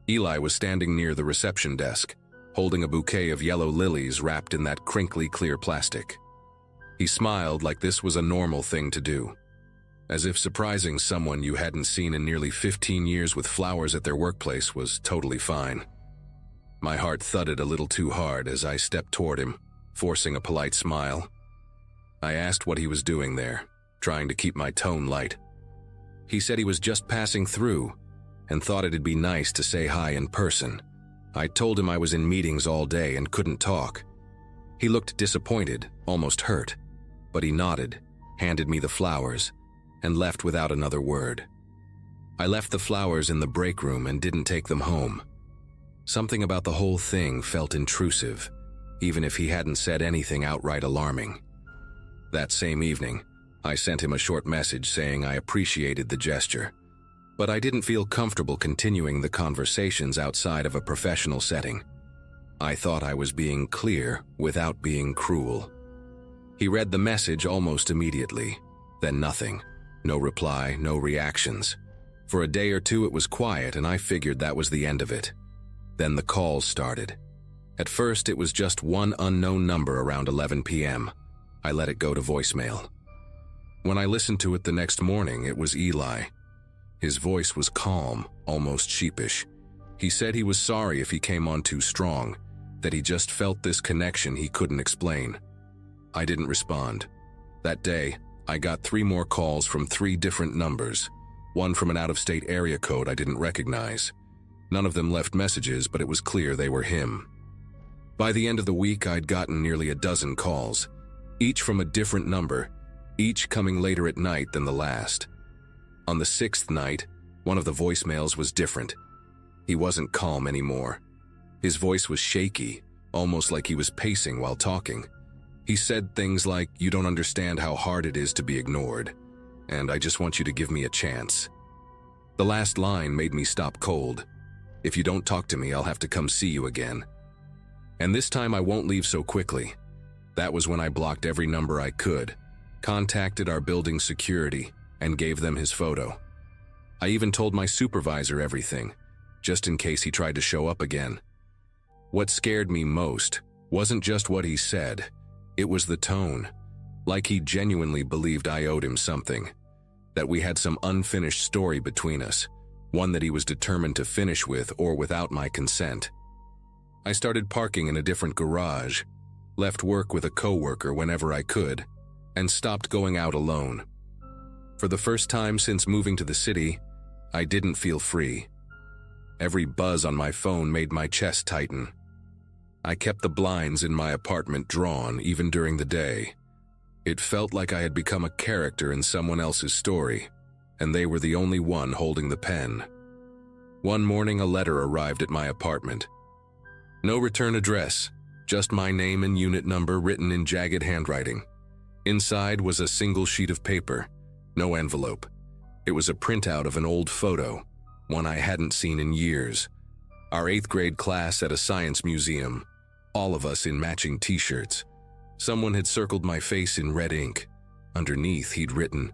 Eli was standing near the reception desk, holding a bouquet of yellow lilies wrapped in that crinkly clear plastic. He smiled like this was a normal thing to do, as if surprising someone you hadn't seen in nearly 15 years with flowers at their workplace was totally fine. My heart thudded a little too hard as I stepped toward him, forcing a polite smile. I asked what he was doing there, trying to keep my tone light. He said he was just passing through and thought it'd be nice to say hi in person. I told him I was in meetings all day and couldn't talk. He looked disappointed, almost hurt, but he nodded, handed me the flowers, and left without another word. I left the flowers in the break room and didn't take them home. Something about the whole thing felt intrusive, even if he hadn't said anything outright alarming. That same evening, I sent him a short message saying I appreciated the gesture, but I didn't feel comfortable continuing the conversations outside of a professional setting. I thought I was being clear without being cruel. He read the message almost immediately, then nothing. No reply, no reactions. For a day or two it was quiet and I figured that was the end of it. Then the calls started. At first it was just one unknown number around 11 p.m. I let it go to voicemail. When I listened to it the next morning, it was Eli. His voice was calm, almost sheepish. He said he was sorry if he came on too strong, that he just felt this connection he couldn't explain. I didn't respond. That day, I got 3 more calls from 3 different numbers, one from an out-of-state area code I didn't recognize. None of them left messages, but it was clear they were him. By the end of the week, I'd gotten nearly a dozen calls, each from a different number, each coming later at night than the last. On the 6th night, one of the voicemails was different. He wasn't calm anymore. His voice was shaky, almost like he was pacing while talking. He said things like, "You don't understand how hard it is to be ignored, and I just want you to give me a chance." The last line made me stop cold. "If you don't talk to me, I'll have to come see you again. And this time I won't leave so quickly." That was when I blocked every number I could, contacted our building security, and gave them his photo. I even told my supervisor everything, just in case he tried to show up again. What scared me most wasn't just what he said, it was the tone, like he genuinely believed I owed him something, that we had some unfinished story between us, one that he was determined to finish with or without my consent. I started parking in a different garage, left work with a coworker whenever I could, and stopped going out alone. For the first time since moving to the city, I didn't feel free. Every buzz on my phone made my chest tighten. I kept the blinds in my apartment drawn even during the day. It felt like I had become a character in someone else's story, and they were the only one holding the pen. One morning, a letter arrived at my apartment. No return address, just my name and unit number written in jagged handwriting. Inside was a single sheet of paper, no envelope. It was a printout of an old photo, one I hadn't seen in years. Our 8th grade class at a science museum, all of us in matching t-shirts. Someone had circled my face in red ink. Underneath, he'd written,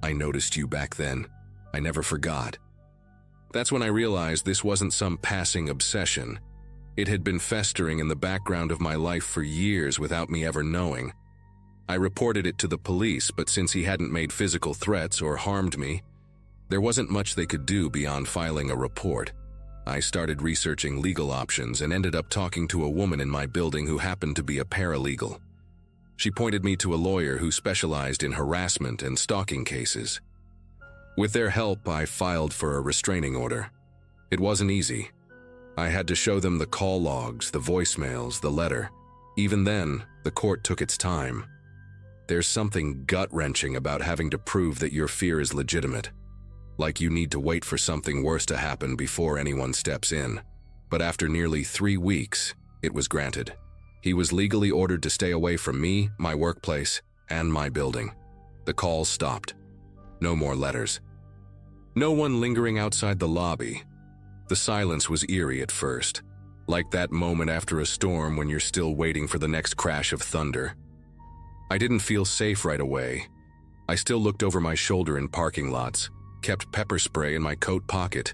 "I noticed you back then. I never forgot." That's when I realized this wasn't some passing obsession. It had been festering in the background of my life for years without me ever knowing. I reported it to the police, but since he hadn't made physical threats or harmed me, there wasn't much they could do beyond filing a report. I started researching legal options and ended up talking to a woman in my building who happened to be a paralegal. She pointed me to a lawyer who specialized in harassment and stalking cases. With their help, I filed for a restraining order. It wasn't easy. I had to show them the call logs, the voicemails, the letter. Even then, the court took its time. There's something gut-wrenching about having to prove that your fear is legitimate. Like you need to wait for something worse to happen before anyone steps in. But after nearly 3 weeks, it was granted. He was legally ordered to stay away from me, my workplace, and my building. The calls stopped. No more letters. No one lingering outside the lobby. The silence was eerie at first, like that moment after a storm when you're still waiting for the next crash of thunder. I didn't feel safe right away. I still looked over my shoulder in parking lots, kept pepper spray in my coat pocket,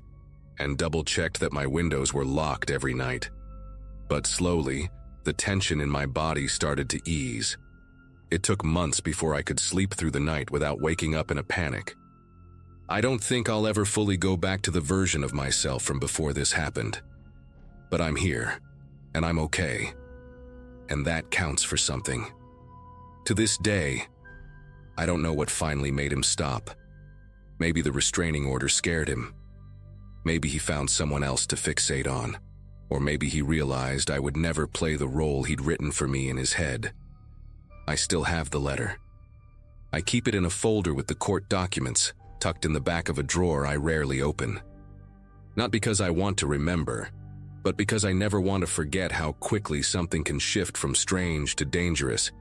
and double-checked that my windows were locked every night. But slowly, the tension in my body started to ease. It took months before I could sleep through the night without waking up in a panic. I don't think I'll ever fully go back to the version of myself from before this happened. But I'm here, and I'm okay. And that counts for something. To this day, I don't know what finally made him stop. Maybe the restraining order scared him. Maybe he found someone else to fixate on. Or maybe he realized I would never play the role he'd written for me in his head. I still have the letter. I keep it in a folder with the court documents, tucked in the back of a drawer I rarely open. Not because I want to remember, but because I never want to forget how quickly something can shift from strange to dangerous,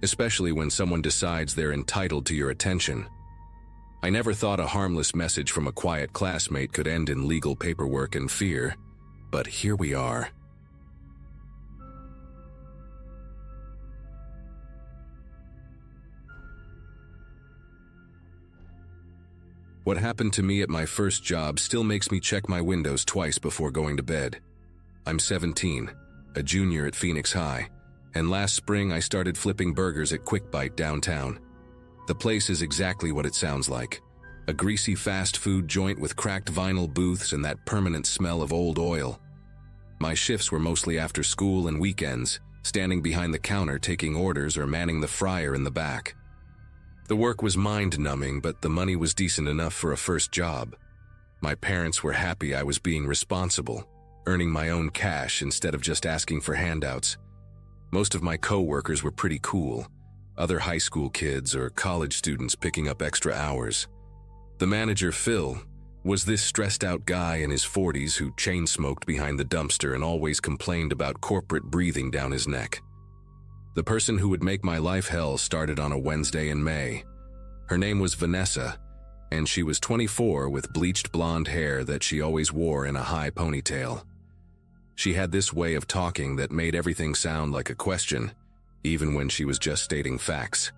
especially when someone decides they're entitled to your attention. I never thought a harmless message from a quiet classmate could end in legal paperwork and fear, but here we are. What happened to me at my first job still makes me check my windows twice before going to bed. I'm 17, a junior at Phoenix High, and last spring I started flipping burgers at Quick Bite downtown. The place is exactly what it sounds like. A greasy fast food joint with cracked vinyl booths and that permanent smell of old oil. My shifts were mostly after school and weekends, standing behind the counter taking orders or manning the fryer in the back. The work was mind-numbing, but the money was decent enough for a first job. My parents were happy I was being responsible, earning my own cash instead of just asking for handouts. Most of my co-workers were pretty cool, other high school kids or college students picking up extra hours. The manager, Phil, was this stressed-out guy in his 40s who chain-smoked behind the dumpster and always complained about corporate breathing down his neck. The person who would make my life hell started on a Wednesday in May. Her name was Vanessa, and she was 24 with bleached blonde hair that she always wore in a high ponytail. She had this way of talking that made everything sound like a question, even when she was just stating facts.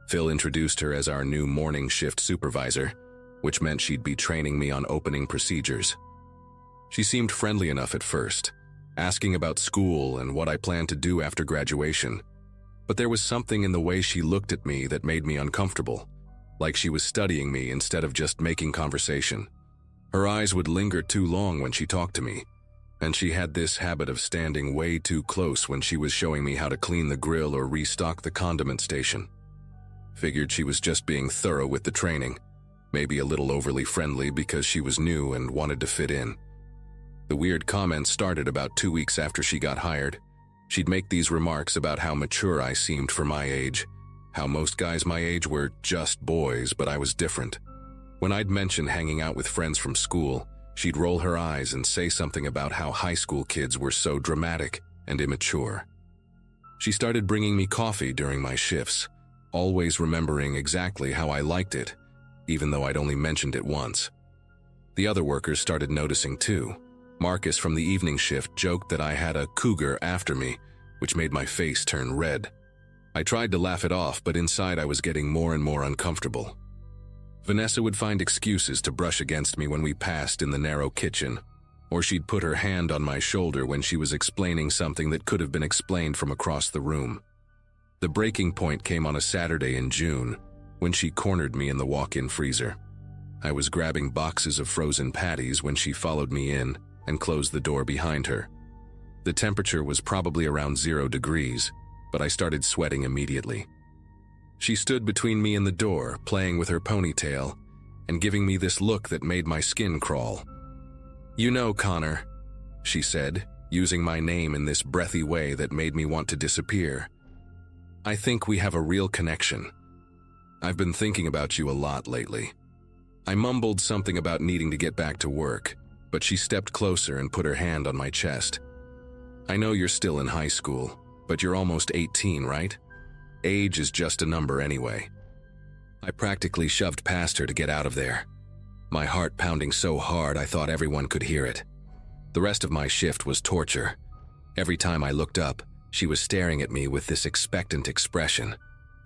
Phil introduced her as our new morning shift supervisor, which meant she'd be training me on opening procedures. She seemed friendly enough at first, asking about school and what I planned to do after graduation. But there was something in the way she looked at me that made me uncomfortable, like she was studying me instead of just making conversation. Her eyes would linger too long when she talked to me, and she had this habit of standing way too close when she was showing me how to clean the grill or restock the condiment station. Figured she was just being thorough with the training, maybe a little overly friendly because she was new and wanted to fit in. The weird comments started about 2 weeks after she got hired. She'd make these remarks about how mature I seemed for my age, how most guys my age were just boys, but I was different. When I'd mention hanging out with friends from school, she'd roll her eyes and say something about how high school kids were so dramatic and immature. She started bringing me coffee during my shifts, always remembering exactly how I liked it, even though I'd only mentioned it once. The other workers started noticing too. Marcus from the evening shift joked that I had a cougar after me, which made my face turn red. I tried to laugh it off, but inside I was getting more and more uncomfortable. Vanessa would find excuses to brush against me when we passed in the narrow kitchen, or she'd put her hand on my shoulder when she was explaining something that could have been explained from across the room. The breaking point came on a Saturday in June, when she cornered me in the walk-in freezer. I was grabbing boxes of frozen patties when she followed me in and closed the door behind her. The temperature was probably around 0 degrees, but I started sweating immediately. She stood between me and the door, playing with her ponytail and giving me this look that made my skin crawl. "You know, Connor," she said, using my name in this breathy way that made me want to disappear. "I think we have a real connection. I've been thinking about you a lot lately." I mumbled something about needing to get back to work, but she stepped closer and put her hand on my chest. "I know you're still in high school, but you're almost 18, right? Age is just a number anyway." I practically shoved past her to get out of there, my heart pounding so hard I thought everyone could hear it. The rest of my shift was torture. Every time I looked up, she was staring at me with this expectant expression,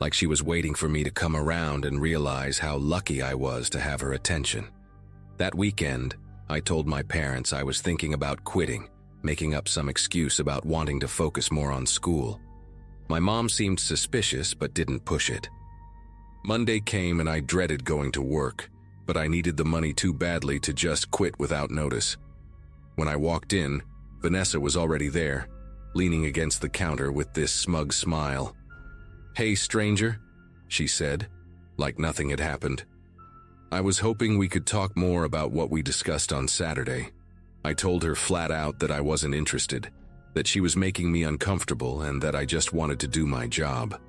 like she was waiting for me to come around and realize how lucky I was to have her attention. That weekend, I told my parents I was thinking about quitting, making up some excuse about wanting to focus more on school. My mom seemed suspicious but didn't push it. Monday came and I dreaded going to work, but I needed the money too badly to just quit without notice. When I walked in, Vanessa was already there, leaning against the counter with this smug smile. "Hey, stranger," she said, like nothing had happened. I was hoping we could talk more about what we discussed on Saturday. I told her flat out that I wasn't interested, that she was making me uncomfortable and that I just wanted to do my job.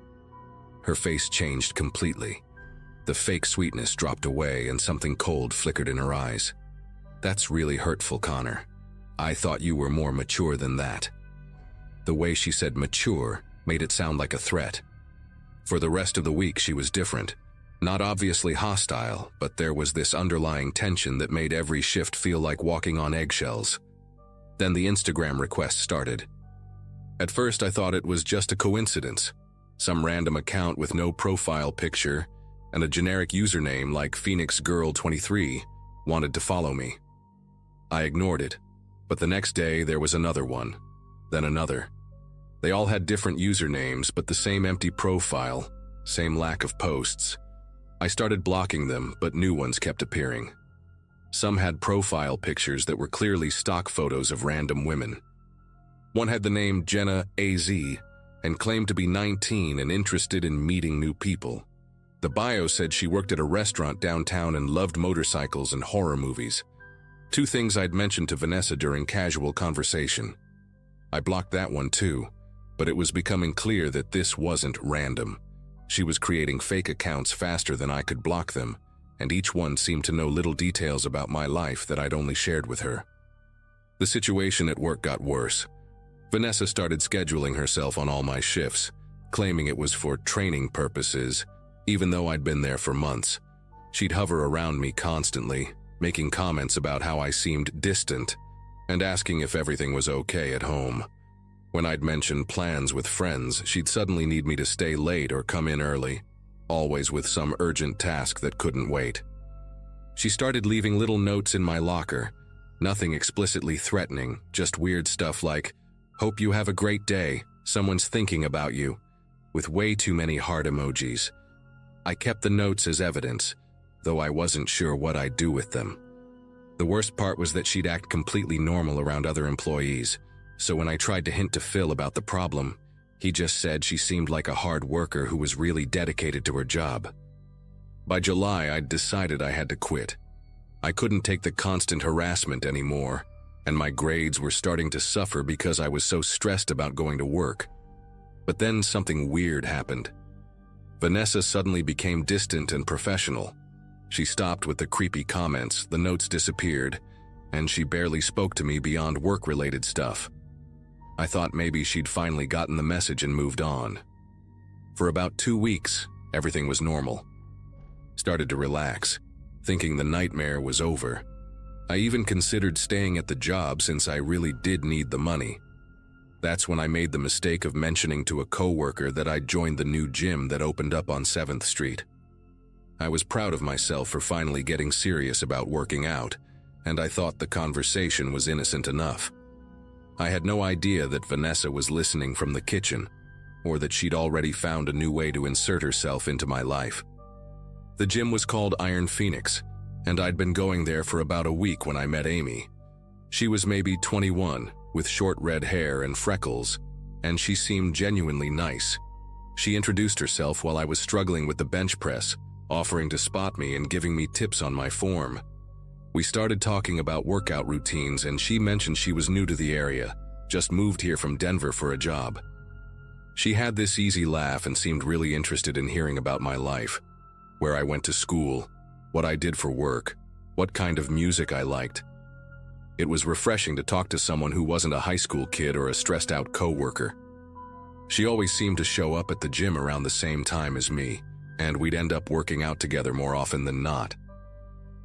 Her face changed completely. The fake sweetness dropped away and something cold flickered in her eyes. "That's really hurtful, Connor. I thought you were more mature than that." The way she said mature made it sound like a threat. For the rest of the week she was different. Not obviously hostile, but there was this underlying tension that made every shift feel like walking on eggshells. Then the Instagram requests started. At first I thought it was just a coincidence, some random account with no profile picture, and a generic username like Phoenix Girl 23 wanted to follow me. I ignored it, but the next day there was another one, then another. They all had different usernames, but the same empty profile, same lack of posts. I started blocking them, but new ones kept appearing. Some had profile pictures that were clearly stock photos of random women. One had the name Jenna AZ and claimed to be 19 and interested in meeting new people. The bio said she worked at a restaurant downtown and loved motorcycles and horror movies. Two things I'd mentioned to Vanessa during casual conversation. I blocked that one too, but it was becoming clear that this wasn't random. She was creating fake accounts faster than I could block them, and each one seemed to know little details about my life that I'd only shared with her. The situation at work got worse. Vanessa started scheduling herself on all my shifts, claiming it was for training purposes, even though I'd been there for months. She'd hover around me constantly, making comments about how I seemed distant, and asking if everything was okay at home. When I'd mention plans with friends, she'd suddenly need me to stay late or come in early, always with some urgent task that couldn't wait. She started leaving little notes in my locker, nothing explicitly threatening, just weird stuff like, "Hope you have a great day, someone's thinking about you," with way too many heart emojis. I kept the notes as evidence, though I wasn't sure what I'd do with them. The worst part was that she'd act completely normal around other employees, so when I tried to hint to Phil about the problem, he just said she seemed like a hard worker who was really dedicated to her job. By July, I'd decided I had to quit. I couldn't take the constant harassment anymore, and my grades were starting to suffer because I was so stressed about going to work. But then something weird happened. Vanessa suddenly became distant and professional. She stopped with the creepy comments, the notes disappeared, and she barely spoke to me beyond work-related stuff. I thought maybe she'd finally gotten the message and moved on. For about 2 weeks, everything was normal. Started to relax, thinking the nightmare was over. I even considered staying at the job since I really did need the money. That's when I made the mistake of mentioning to a coworker that I'd joined the new gym that opened up on 7th Street. I was proud of myself for finally getting serious about working out, and I thought the conversation was innocent enough. I had no idea that Vanessa was listening from the kitchen, or that she'd already found a new way to insert herself into my life. The gym was called Iron Phoenix, and I'd been going there for about a week when I met Amy. She was maybe 21, with short red hair and freckles, and she seemed genuinely nice. She introduced herself while I was struggling with the bench press, offering to spot me and giving me tips on my form. We started talking about workout routines, and she mentioned she was new to the area, just moved here from Denver for a job. She had this easy laugh and seemed really interested in hearing about my life, where I went to school, what I did for work, what kind of music I liked. It was refreshing to talk to someone who wasn't a high school kid or a stressed-out coworker. She always seemed to show up at the gym around the same time as me, and we'd end up working out together more often than not.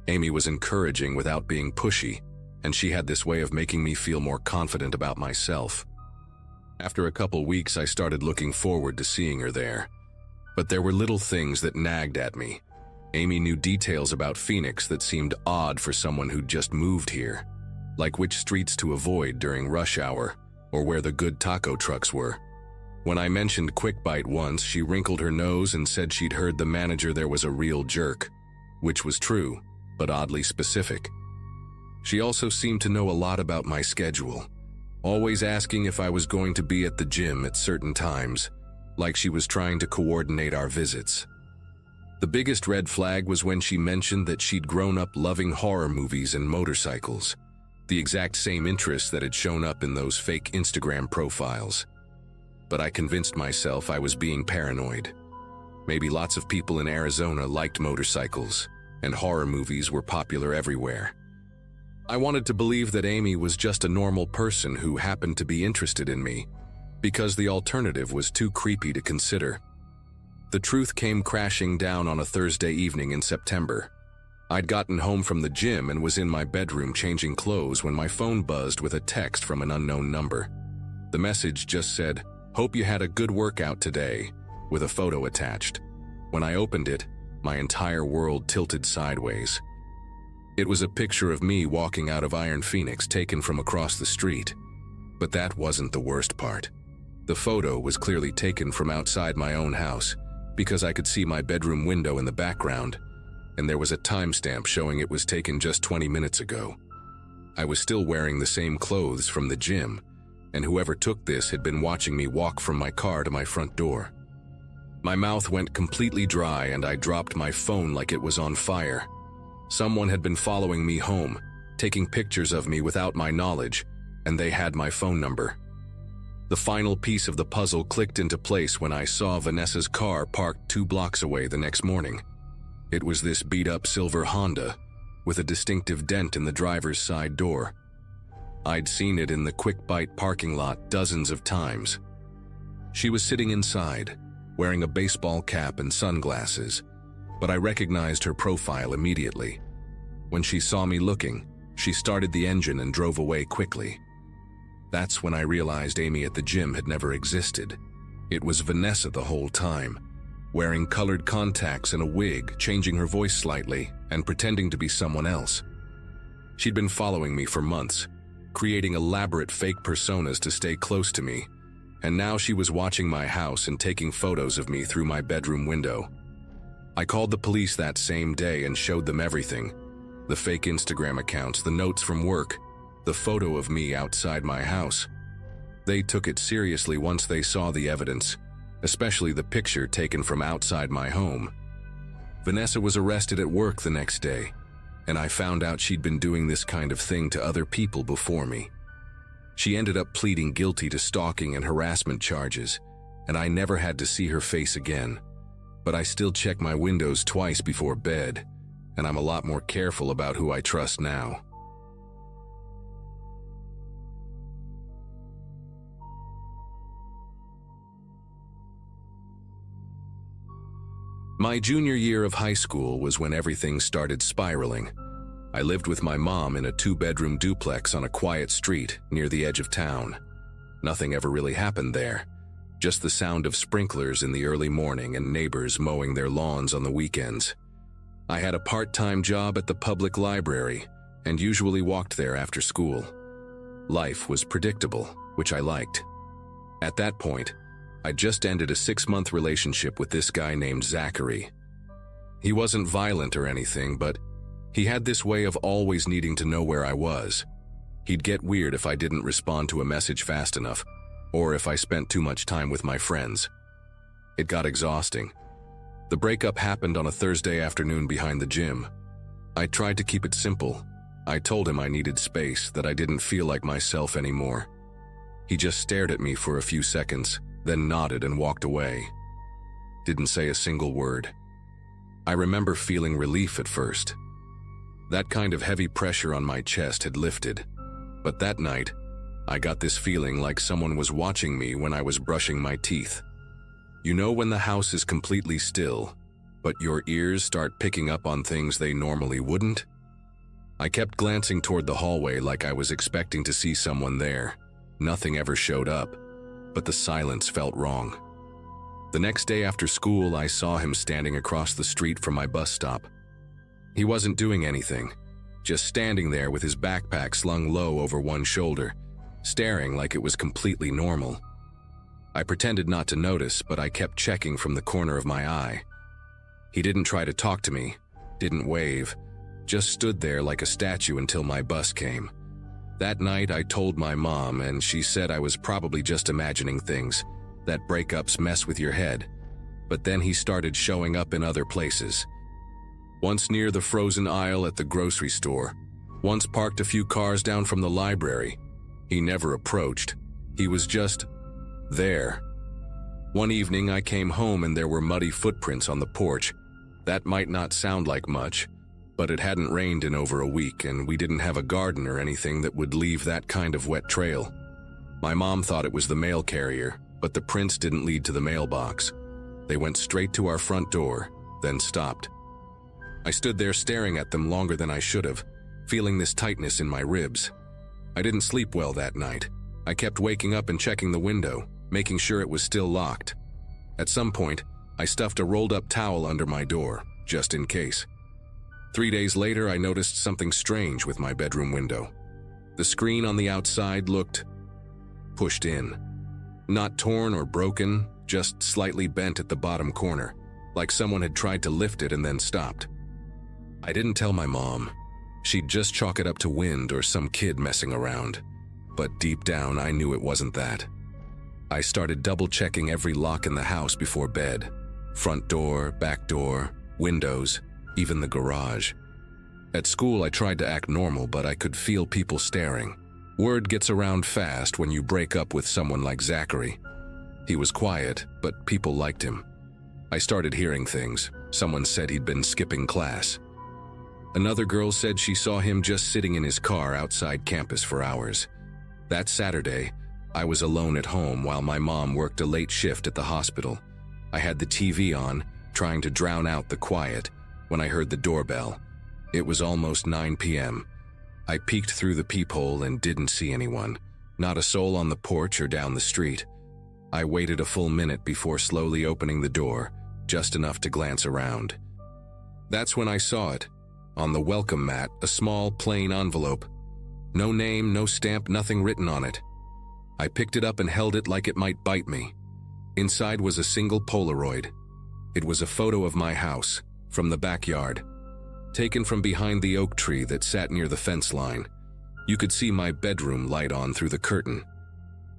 Amy was encouraging without being pushy, and she had this way of making me feel more confident about myself. After a couple weeks, I started looking forward to seeing her there. But there were little things that nagged at me. Amy knew details about Phoenix that seemed odd for someone who'd just moved here, like which streets to avoid during rush hour, or where the good taco trucks were. When I mentioned Quick Bite once, she wrinkled her nose and said she'd heard the manager there was a real jerk, which was true, but oddly specific. She also seemed to know a lot about my schedule, always asking if I was going to be at the gym at certain times, like she was trying to coordinate our visits. The biggest red flag was when she mentioned that she'd grown up loving horror movies and motorcycles, the exact same interests that had shown up in those fake Instagram profiles. But I convinced myself I was being paranoid. Maybe lots of people in Arizona liked motorcycles, and horror movies were popular everywhere. I wanted to believe that Amy was just a normal person who happened to be interested in me, because the alternative was too creepy to consider. The truth came crashing down on a Thursday evening in September. I'd gotten home from the gym and was in my bedroom changing clothes when my phone buzzed with a text from an unknown number. The message just said, "Hope you had a good workout today," with a photo attached. When I opened it, my entire world tilted sideways. It was a picture of me walking out of Iron Phoenix taken from across the street. But that wasn't the worst part. The photo was clearly taken from outside my own house because I could see my bedroom window in the background, and there was a timestamp showing it was taken just 20 minutes ago. I was still wearing the same clothes from the gym, and whoever took this had been watching me walk from my car to my front door. My mouth went completely dry and I dropped my phone like it was on fire. Someone had been following me home, taking pictures of me without my knowledge, and they had my phone number. The final piece of the puzzle clicked into place when I saw Vanessa's car parked 2 blocks away the next morning. It was this beat-up silver Honda, with a distinctive dent in the driver's side door. I'd seen it in the Quick Bite parking lot dozens of times. She was sitting inside, wearing a baseball cap and sunglasses, but I recognized her profile immediately. When she saw me looking, she started the engine and drove away quickly. That's when I realized Amy at the gym had never existed. It was Vanessa the whole time, wearing colored contacts and a wig, changing her voice slightly, and pretending to be someone else. She'd been following me for months, creating elaborate fake personas to stay close to me, and now she was watching my house and taking photos of me through my bedroom window. I called the police that same day and showed them everything: the fake Instagram accounts, the notes from work, the photo of me outside my house. They took it seriously once they saw the evidence, especially the picture taken from outside my home. Vanessa was arrested at work the next day, and I found out she'd been doing this kind of thing to other people before me. She ended up pleading guilty to stalking and harassment charges, and I never had to see her face again. But I still check my windows twice before bed, and I'm a lot more careful about who I trust now. My junior year of high school was when everything started spiraling. I lived with my mom in a 2-bedroom duplex on a quiet street near the edge of town. Nothing ever really happened there, just the sound of sprinklers in the early morning and neighbors mowing their lawns on the weekends. I had a part-time job at the public library and usually walked there after school. Life was predictable, which I liked. At that point, I just ended a 6-month relationship with this guy named Zachary. He wasn't violent or anything, but he had this way of always needing to know where I was. He'd get weird if I didn't respond to a message fast enough, or if I spent too much time with my friends. It got exhausting. The breakup happened on a Thursday afternoon behind the gym. I tried to keep it simple. I told him I needed space, that I didn't feel like myself anymore. He just stared at me for a few seconds, then nodded and walked away. Didn't say a single word. I remember feeling relief at first. That kind of heavy pressure on my chest had lifted. But that night, I got this feeling like someone was watching me when I was brushing my teeth. You know when the house is completely still, but your ears start picking up on things they normally wouldn't? I kept glancing toward the hallway like I was expecting to see someone there. Nothing ever showed up, but the silence felt wrong. The next day after school, I saw him standing across the street from my bus stop. He wasn't doing anything, just standing there with his backpack slung low over one shoulder, staring like it was completely normal. I pretended not to notice, but I kept checking from the corner of my eye. He didn't try to talk to me, didn't wave, just stood there like a statue until my bus came. That night I told my mom, and she said I was probably just imagining things, that breakups mess with your head. But then he started showing up in other places. Once near the frozen aisle at the grocery store, once parked a few cars down from the library. He never approached. He was just there. One evening I came home and there were muddy footprints on the porch. That might not sound like much, but it hadn't rained in over a week and we didn't have a garden or anything that would leave that kind of wet trail. My mom thought it was the mail carrier, but the prints didn't lead to the mailbox. They went straight to our front door, then stopped. I stood there staring at them longer than I should have, feeling this tightness in my ribs. I didn't sleep well that night. I kept waking up and checking the window, making sure it was still locked. At some point, I stuffed a rolled-up towel under my door, just in case. 3 days later, I noticed something strange with my bedroom window. The screen on the outside looked pushed in. Not torn or broken, just slightly bent at the bottom corner, like someone had tried to lift it and then stopped. I didn't tell my mom. She'd just chalk it up to wind or some kid messing around. But deep down, I knew it wasn't that. I started double-checking every lock in the house before bed. Front door, back door, windows, even the garage. At school, I tried to act normal, but I could feel people staring. Word gets around fast when you break up with someone like Zachary. He was quiet, but people liked him. I started hearing things. Someone said he'd been skipping class. Another girl said she saw him just sitting in his car outside campus for hours. That Saturday, I was alone at home while my mom worked a late shift at the hospital. I had the TV on, trying to drown out the quiet, when I heard the doorbell. It was almost 9 p.m. I peeked through the peephole and didn't see anyone. Not a soul on the porch or down the street. I waited a full minute before slowly opening the door, just enough to glance around. That's when I saw it. On the welcome mat, a small, plain envelope. No name, no stamp, nothing written on it. I picked it up and held it like it might bite me. Inside was a single Polaroid. It was a photo of my house, from the backyard, taken from behind the oak tree that sat near the fence line. You could see my bedroom light on through the curtain.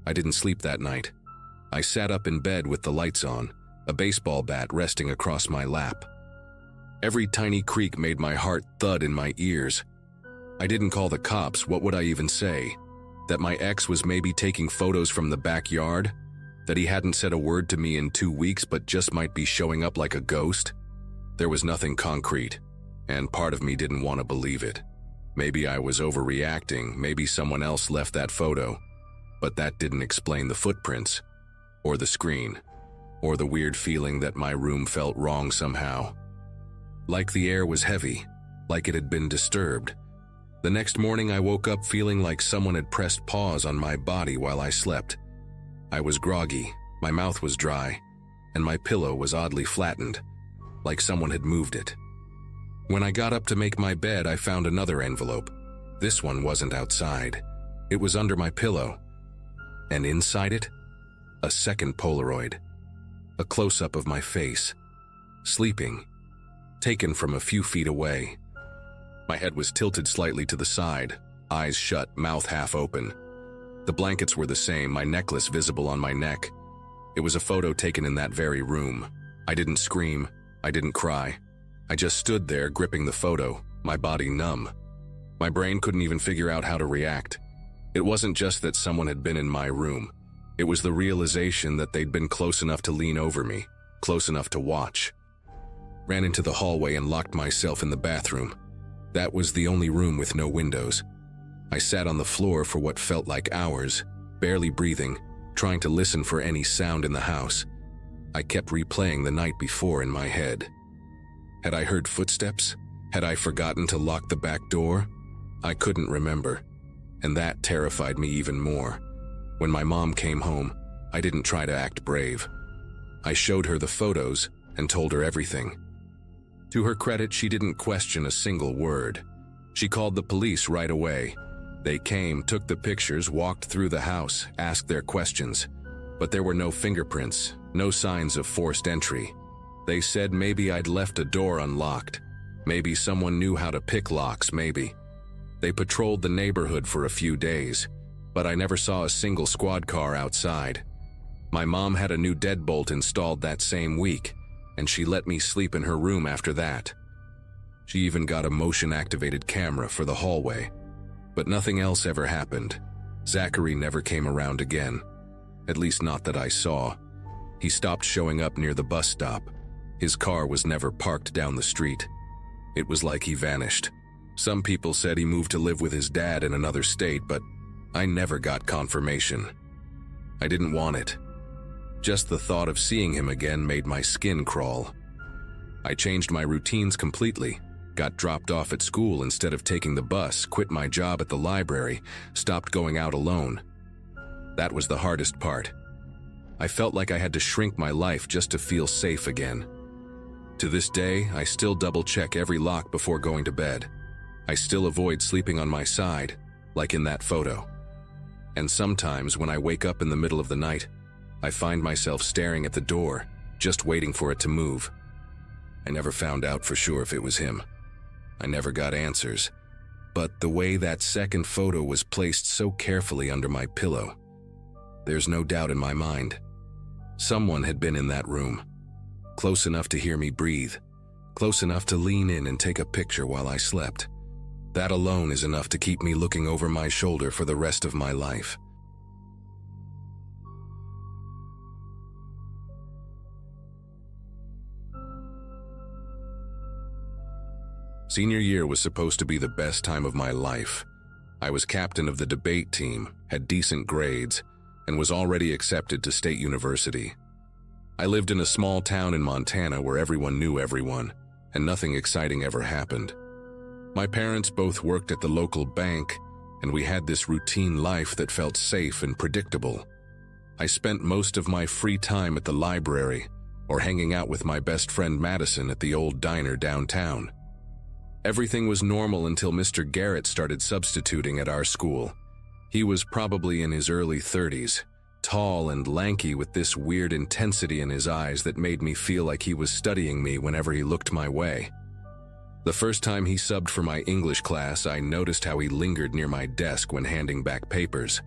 I didn't sleep that night. I sat up in bed with the lights on, a baseball bat resting across my lap. Every tiny creak made my heart thud in my ears. I didn't call the cops. What would I even say? That my ex was maybe taking photos from the backyard? That he hadn't said a word to me in 2 weeks but just might be showing up like a ghost? There was nothing concrete, and part of me didn't want to believe it. Maybe I was overreacting, maybe someone else left that photo, but that didn't explain the footprints, or the screen, or the weird feeling that my room felt wrong somehow. Like the air was heavy, like it had been disturbed. The next morning I woke up feeling like someone had pressed pause on my body while I slept. I was groggy, my mouth was dry, and my pillow was oddly flattened, like someone had moved it. When I got up to make my bed, I found another envelope. This one wasn't outside. It was under my pillow. And inside it, a second Polaroid. A close-up of my face, sleeping, taken from a few feet away. My head was tilted slightly to the side, eyes shut, mouth half open. The blankets were the same, my necklace visible on my neck. It was a photo taken in that very room. I didn't scream, I didn't cry. I just stood there gripping the photo, my body numb. My brain couldn't even figure out how to react. It wasn't just that someone had been in my room. It was the realization that they'd been close enough to lean over me, close enough to watch. Ran into the hallway and locked myself in the bathroom. That was the only room with no windows. I sat on the floor for what felt like hours, barely breathing, trying to listen for any sound in the house. I kept replaying the night before in my head. Had I heard footsteps? Had I forgotten to lock the back door? I couldn't remember, and that terrified me even more. When my mom came home, I didn't try to act brave. I showed her the photos and told her everything. To her credit, she didn't question a single word. She called the police right away. They came, took the pictures, walked through the house, asked their questions. But there were no fingerprints, no signs of forced entry. They said maybe I'd left a door unlocked. Maybe someone knew how to pick locks, maybe. They patrolled the neighborhood for a few days, but I never saw a single squad car outside. My mom had a new deadbolt installed that same week, and she let me sleep in her room after that. She even got a motion-activated camera for the hallway. But nothing else ever happened. Zachary never came around again. At least not that I saw. He stopped showing up near the bus stop. His car was never parked down the street. It was like he vanished. Some people said he moved to live with his dad in another state, but I never got confirmation. I didn't want it. Just the thought of seeing him again made my skin crawl. I changed my routines completely, got dropped off at school instead of taking the bus, quit my job at the library, stopped going out alone. That was the hardest part. I felt like I had to shrink my life just to feel safe again. To this day, I still double-check every lock before going to bed. I still avoid sleeping on my side, like in that photo. And sometimes when I wake up in the middle of the night, I find myself staring at the door, just waiting for it to move. I never found out for sure if it was him. I never got answers. But the way that second photo was placed so carefully under my pillow, there's no doubt in my mind. Someone had been in that room, close enough to hear me breathe, close enough to lean in and take a picture while I slept. That alone is enough to keep me looking over my shoulder for the rest of my life. Senior year was supposed to be the best time of my life. I was captain of the debate team, had decent grades, and was already accepted to State University. I lived in a small town in Montana where everyone knew everyone, and nothing exciting ever happened. My parents both worked at the local bank, and we had this routine life that felt safe and predictable. I spent most of my free time at the library or hanging out with my best friend Madison at the old diner downtown. Everything was normal until Mr. Garrett started substituting at our school. He was probably in his early 30s, tall and lanky with this weird intensity in his eyes that made me feel like he was studying me whenever he looked my way. The first time he subbed for my English class, I noticed how he lingered near my desk when handing back papers,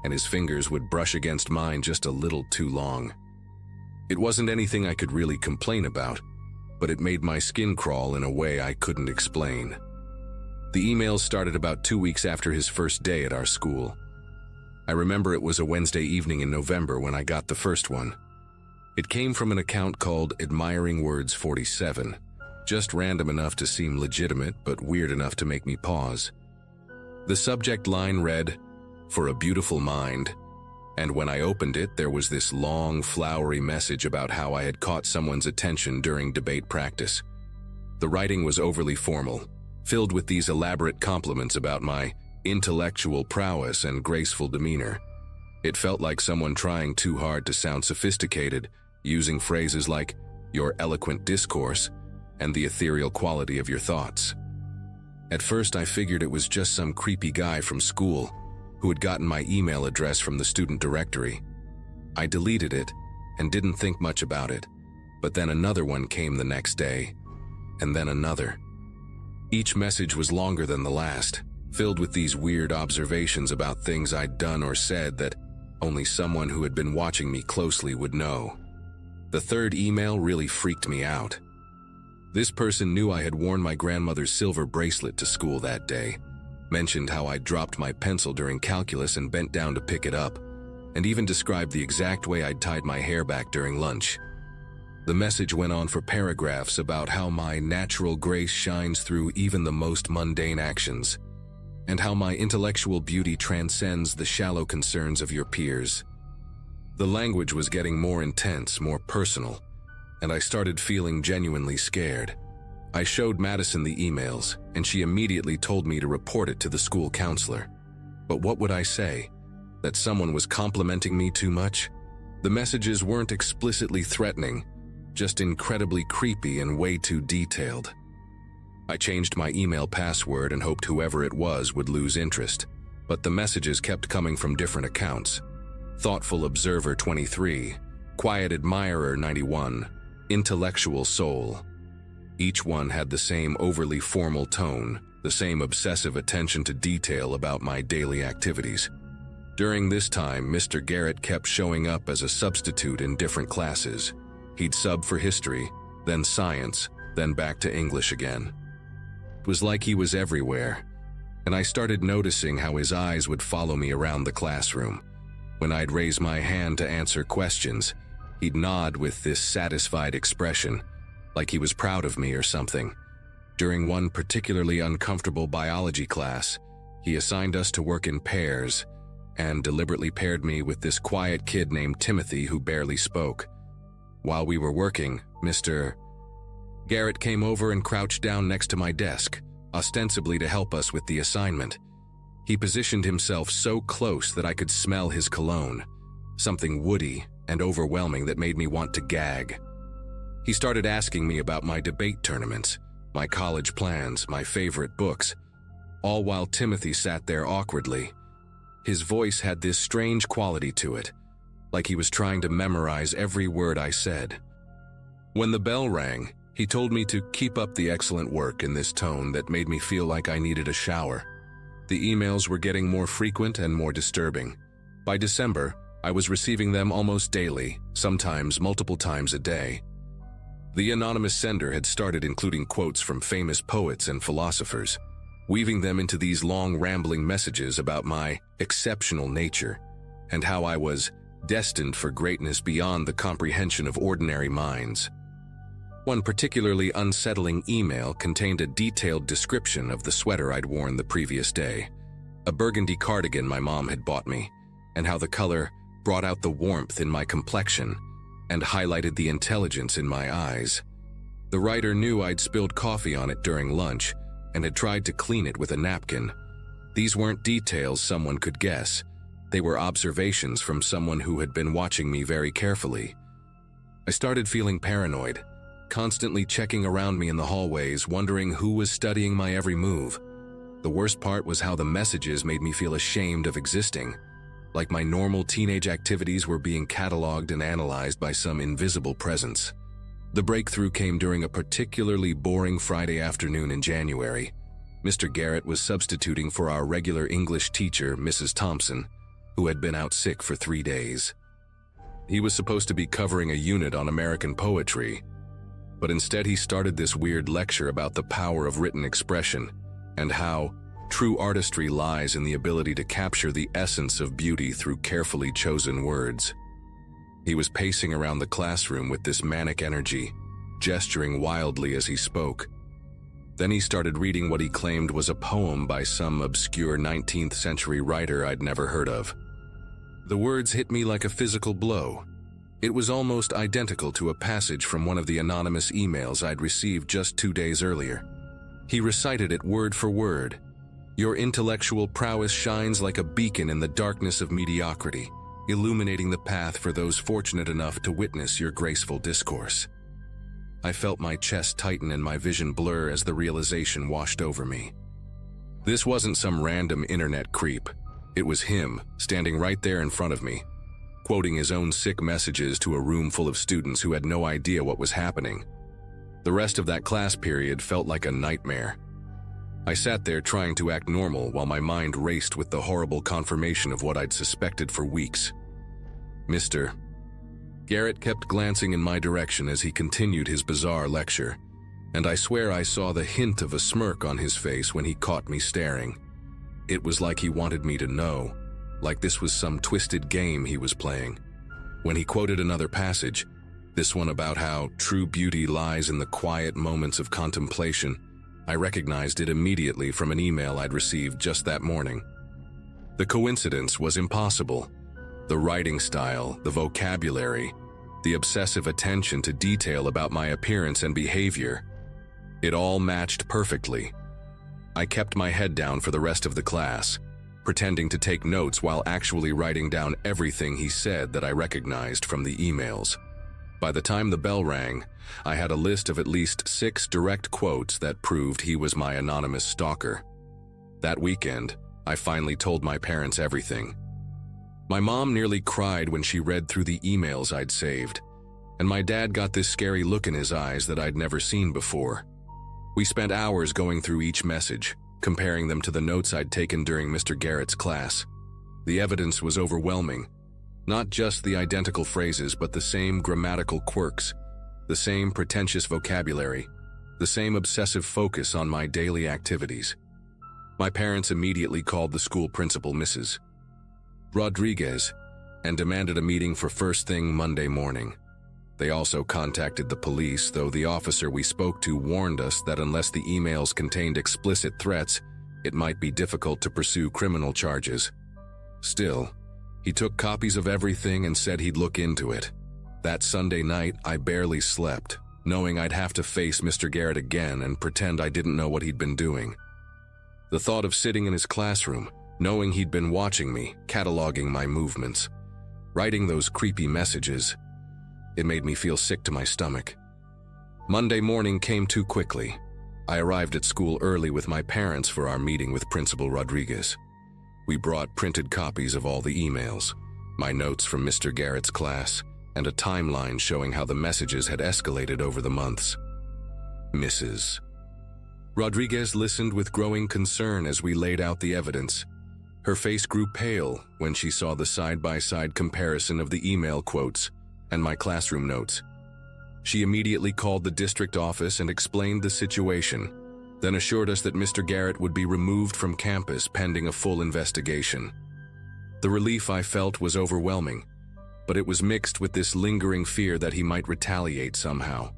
and his fingers would brush against mine just a little too long. It wasn't anything I could really complain about, but it made my skin crawl in a way I couldn't explain. The emails started about 2 weeks after his first day at our school. I remember it was a Wednesday evening in November when I got the first one. It came from an account called Admiring Words 47, just random enough to seem legitimate but weird enough to make me pause. The subject line read, "For a beautiful mind," and when I opened it, there was this long, flowery message about how I had caught someone's attention during debate practice. The writing was overly formal, filled with these elaborate compliments about my intellectual prowess and graceful demeanor. It felt like someone trying too hard to sound sophisticated, using phrases like "your eloquent discourse" and "the ethereal quality of your thoughts." At first, I figured it was just some creepy guy from school who had gotten my email address from the student directory. I deleted it and didn't think much about it, but then another one came the next day, and then another. Each message was longer than the last, filled with these weird observations about things I'd done or said that only someone who had been watching me closely would know. The third email really freaked me out. This person knew I had worn my grandmother's silver bracelet to school that day, mentioned how I dropped my pencil during calculus and bent down to pick it up, and even described the exact way I'd tied my hair back during lunch. The message went on for paragraphs about how my natural grace shines through even the most mundane actions, and how my intellectual beauty transcends the shallow concerns of your peers. The language was getting more intense, more personal, and I started feeling genuinely scared. I showed Madison the emails, and she immediately told me to report it to the school counselor. But what would I say? That someone was complimenting me too much? The messages weren't explicitly threatening, just incredibly creepy and way too detailed. I changed my email password and hoped whoever it was would lose interest, but the messages kept coming from different accounts. Thoughtful Observer 23, Quiet Admirer 91, Intellectual Soul. Each one had the same overly formal tone, the same obsessive attention to detail about my daily activities. During this time, Mr. Garrett kept showing up as a substitute in different classes. He'd sub for history, then science, then back to English again. It was like he was everywhere, and I started noticing how his eyes would follow me around the classroom. When I'd raise my hand to answer questions, he'd nod with this satisfied expression, like he was proud of me or something. During one particularly uncomfortable biology class, he assigned us to work in pairs and deliberately paired me with this quiet kid named Timothy who barely spoke. While we were working, Mr. Garrett came over and crouched down next to my desk, ostensibly to help us with the assignment. He positioned himself so close that I could smell his cologne, something woody and overwhelming that made me want to gag. He started asking me about my debate tournaments, my college plans, my favorite books, all while Timothy sat there awkwardly. His voice had this strange quality to it, like he was trying to memorize every word I said. When the bell rang, he told me to keep up the excellent work in this tone that made me feel like I needed a shower. The emails were getting more frequent and more disturbing. By December, I was receiving them almost daily, sometimes multiple times a day. The anonymous sender had started including quotes from famous poets and philosophers, weaving them into these long rambling messages about my exceptional nature and how I was destined for greatness beyond the comprehension of ordinary minds. One particularly unsettling email contained a detailed description of the sweater I'd worn the previous day, a burgundy cardigan my mom had bought me, and how the color brought out the warmth in my complexion and highlighted the intelligence in my eyes. The writer knew I'd spilled coffee on it during lunch and had tried to clean it with a napkin. These weren't details someone could guess. They were observations from someone who had been watching me very carefully. I started feeling paranoid, constantly checking around me in the hallways, wondering who was studying my every move. The worst part was how the messages made me feel ashamed of existing, like my normal teenage activities were being cataloged and analyzed by some invisible presence. The breakthrough came during a particularly boring Friday afternoon in January. Mr. Garrett was substituting for our regular English teacher, Mrs. Thompson, who had been out sick for 3 days. He was supposed to be covering a unit on American poetry, but instead he started this weird lecture about the power of written expression and how true artistry lies in the ability to capture the essence of beauty through carefully chosen words. He was pacing around the classroom with this manic energy, gesturing wildly as he spoke. Then he started reading what he claimed was a poem by some obscure 19th century writer I'd never heard of. The words hit me like a physical blow. It was almost identical to a passage from one of the anonymous emails I'd received just 2 days earlier. He recited it word for word. "Your intellectual prowess shines like a beacon in the darkness of mediocrity, illuminating the path for those fortunate enough to witness your graceful discourse." I felt my chest tighten and my vision blur as the realization washed over me. This wasn't some random internet creep. It was him, standing right there in front of me, quoting his own sick messages to a room full of students who had no idea what was happening. The rest of that class period felt like a nightmare. I sat there trying to act normal while my mind raced with the horrible confirmation of what I'd suspected for weeks. Mr. Garrett kept glancing in my direction as he continued his bizarre lecture, and I swear I saw the hint of a smirk on his face when he caught me staring. It was like he wanted me to know, like this was some twisted game he was playing. When he quoted another passage, this one about how true beauty lies in the quiet moments of contemplation, I recognized it immediately from an email I'd received just that morning. The coincidence was impossible. The writing style, the vocabulary, the obsessive attention to detail about my appearance and behavior, it all matched perfectly. I kept my head down for the rest of the class, pretending to take notes while actually writing down everything he said that I recognized from the emails. By the time the bell rang, I had a list of at least 6 direct quotes that proved he was my anonymous stalker. That weekend, I finally told my parents everything. My mom nearly cried when she read through the emails I'd saved, and my dad got this scary look in his eyes that I'd never seen before. We spent hours going through each message, comparing them to the notes I'd taken during Mr. Garrett's class. The evidence was overwhelming. Not just the identical phrases, but the same grammatical quirks, the same pretentious vocabulary, the same obsessive focus on my daily activities. My parents immediately called the school principal, Mrs. Rodriguez, and demanded a meeting for first thing Monday morning. They also contacted the police, though the officer we spoke to warned us that unless the emails contained explicit threats, it might be difficult to pursue criminal charges. Still, he took copies of everything and said he'd look into it. That Sunday night, I barely slept, knowing I'd have to face Mr. Garrett again and pretend I didn't know what he'd been doing. The thought of sitting in his classroom, knowing he'd been watching me, cataloging my movements, writing those creepy messages, it made me feel sick to my stomach. Monday morning came too quickly. I arrived at school early with my parents for our meeting with Principal Rodriguez. We brought printed copies of all the emails, my notes from Mr. Garrett's class, and a timeline showing how the messages had escalated over the months. Mrs. Rodriguez listened with growing concern as we laid out the evidence. Her face grew pale when she saw the side-by-side comparison of the email quotes and my classroom notes. She immediately called the district office and explained the situation, then assured us that Mr. Garrett would be removed from campus pending a full investigation. The relief I felt was overwhelming, but it was mixed with this lingering fear that he might retaliate somehow.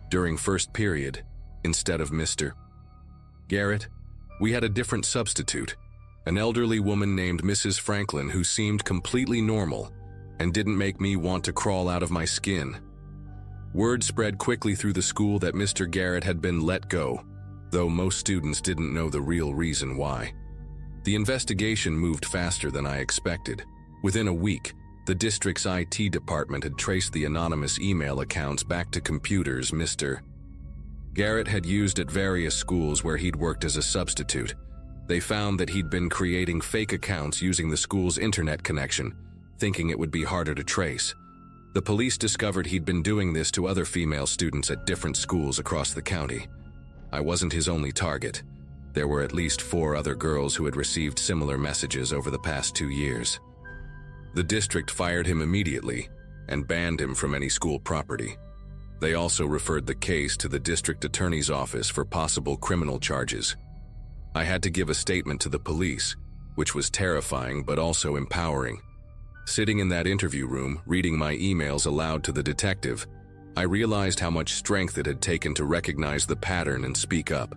During first period, instead of Mr. Garrett, we had a different substitute, an elderly woman named Mrs. Franklin who seemed completely normal and didn't make me want to crawl out of my skin. Word spread quickly through the school that Mr. Garrett had been let go, though most students didn't know the real reason why. The investigation moved faster than I expected. Within a week, the district's IT department had traced the anonymous email accounts back to computers Mr. Garrett had used at various schools where he'd worked as a substitute. They found that he'd been creating fake accounts using the school's internet connection, thinking it would be harder to trace. The police discovered he'd been doing this to other female students at different schools across the county. I wasn't his only target. There were at least 4 other girls who had received similar messages over the past 2 years. The district fired him immediately and banned him from any school property. They also referred the case to the district attorney's office for possible criminal charges. I had to give a statement to the police, which was terrifying but also empowering. Sitting in that interview room, reading my emails aloud to the detective, I realized how much strength it had taken to recognize the pattern and speak up.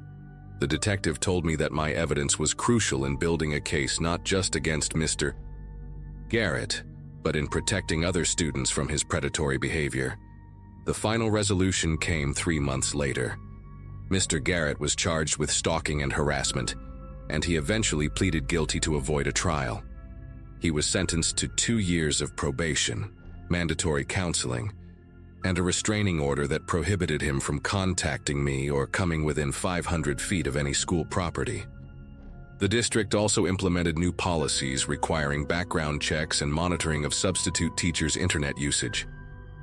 The detective told me that my evidence was crucial in building a case not just against Mr. Garrett, but in protecting other students from his predatory behavior. The final resolution came 3 months later. Mr. Garrett was charged with stalking and harassment, and he eventually pleaded guilty to avoid a trial. He was sentenced to 2 years of probation, mandatory counseling, and a restraining order that prohibited him from contacting me or coming within 500 feet of any school property. The district also implemented new policies requiring background checks and monitoring of substitute teachers' internet usage.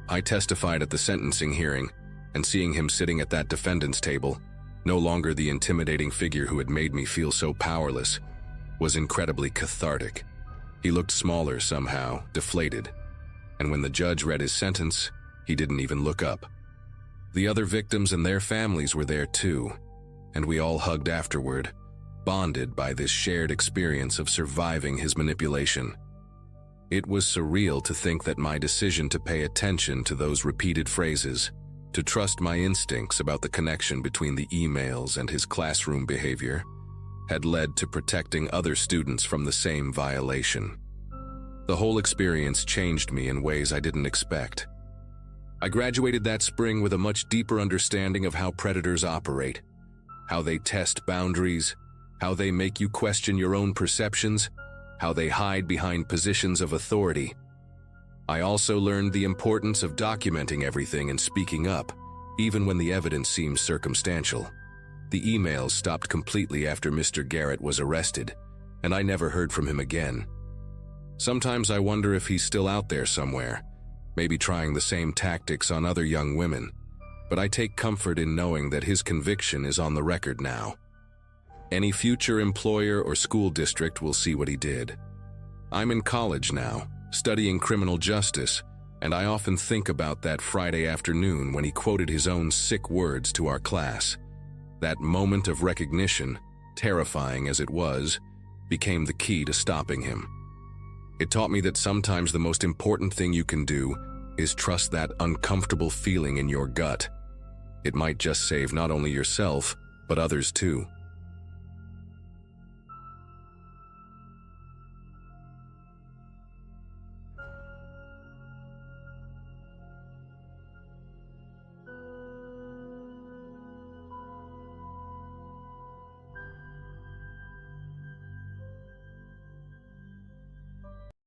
I testified at the sentencing hearing, and seeing him sitting at that defendant's table, no longer the intimidating figure who had made me feel so powerless, was incredibly cathartic. He looked smaller somehow, deflated, and when the judge read his sentence, he didn't even look up. The other victims and their families were there too, and we all hugged afterward, bonded by this shared experience of surviving his manipulation. It was surreal to think that my decision to pay attention to those repeated phrases, to trust my instincts about the connection between the emails and his classroom behavior, had led to protecting other students from the same violation. The whole experience changed me in ways I didn't expect. I graduated that spring with a much deeper understanding of how predators operate, how they test boundaries, how they make you question your own perceptions, how they hide behind positions of authority. I also learned the importance of documenting everything and speaking up, even when the evidence seems circumstantial. The emails stopped completely after Mr. Garrett was arrested, and I never heard from him again. Sometimes I wonder if he's still out there somewhere, maybe trying the same tactics on other young women, but I take comfort in knowing that his conviction is on the record now. Any future employer or school district will see what he did. I'm in college now, studying criminal justice, and I often think about that Friday afternoon when he quoted his own sick words to our class. That moment of recognition, terrifying as it was, became the key to stopping him. It taught me that sometimes the most important thing you can do is trust that uncomfortable feeling in your gut. It might just save not only yourself, but others too.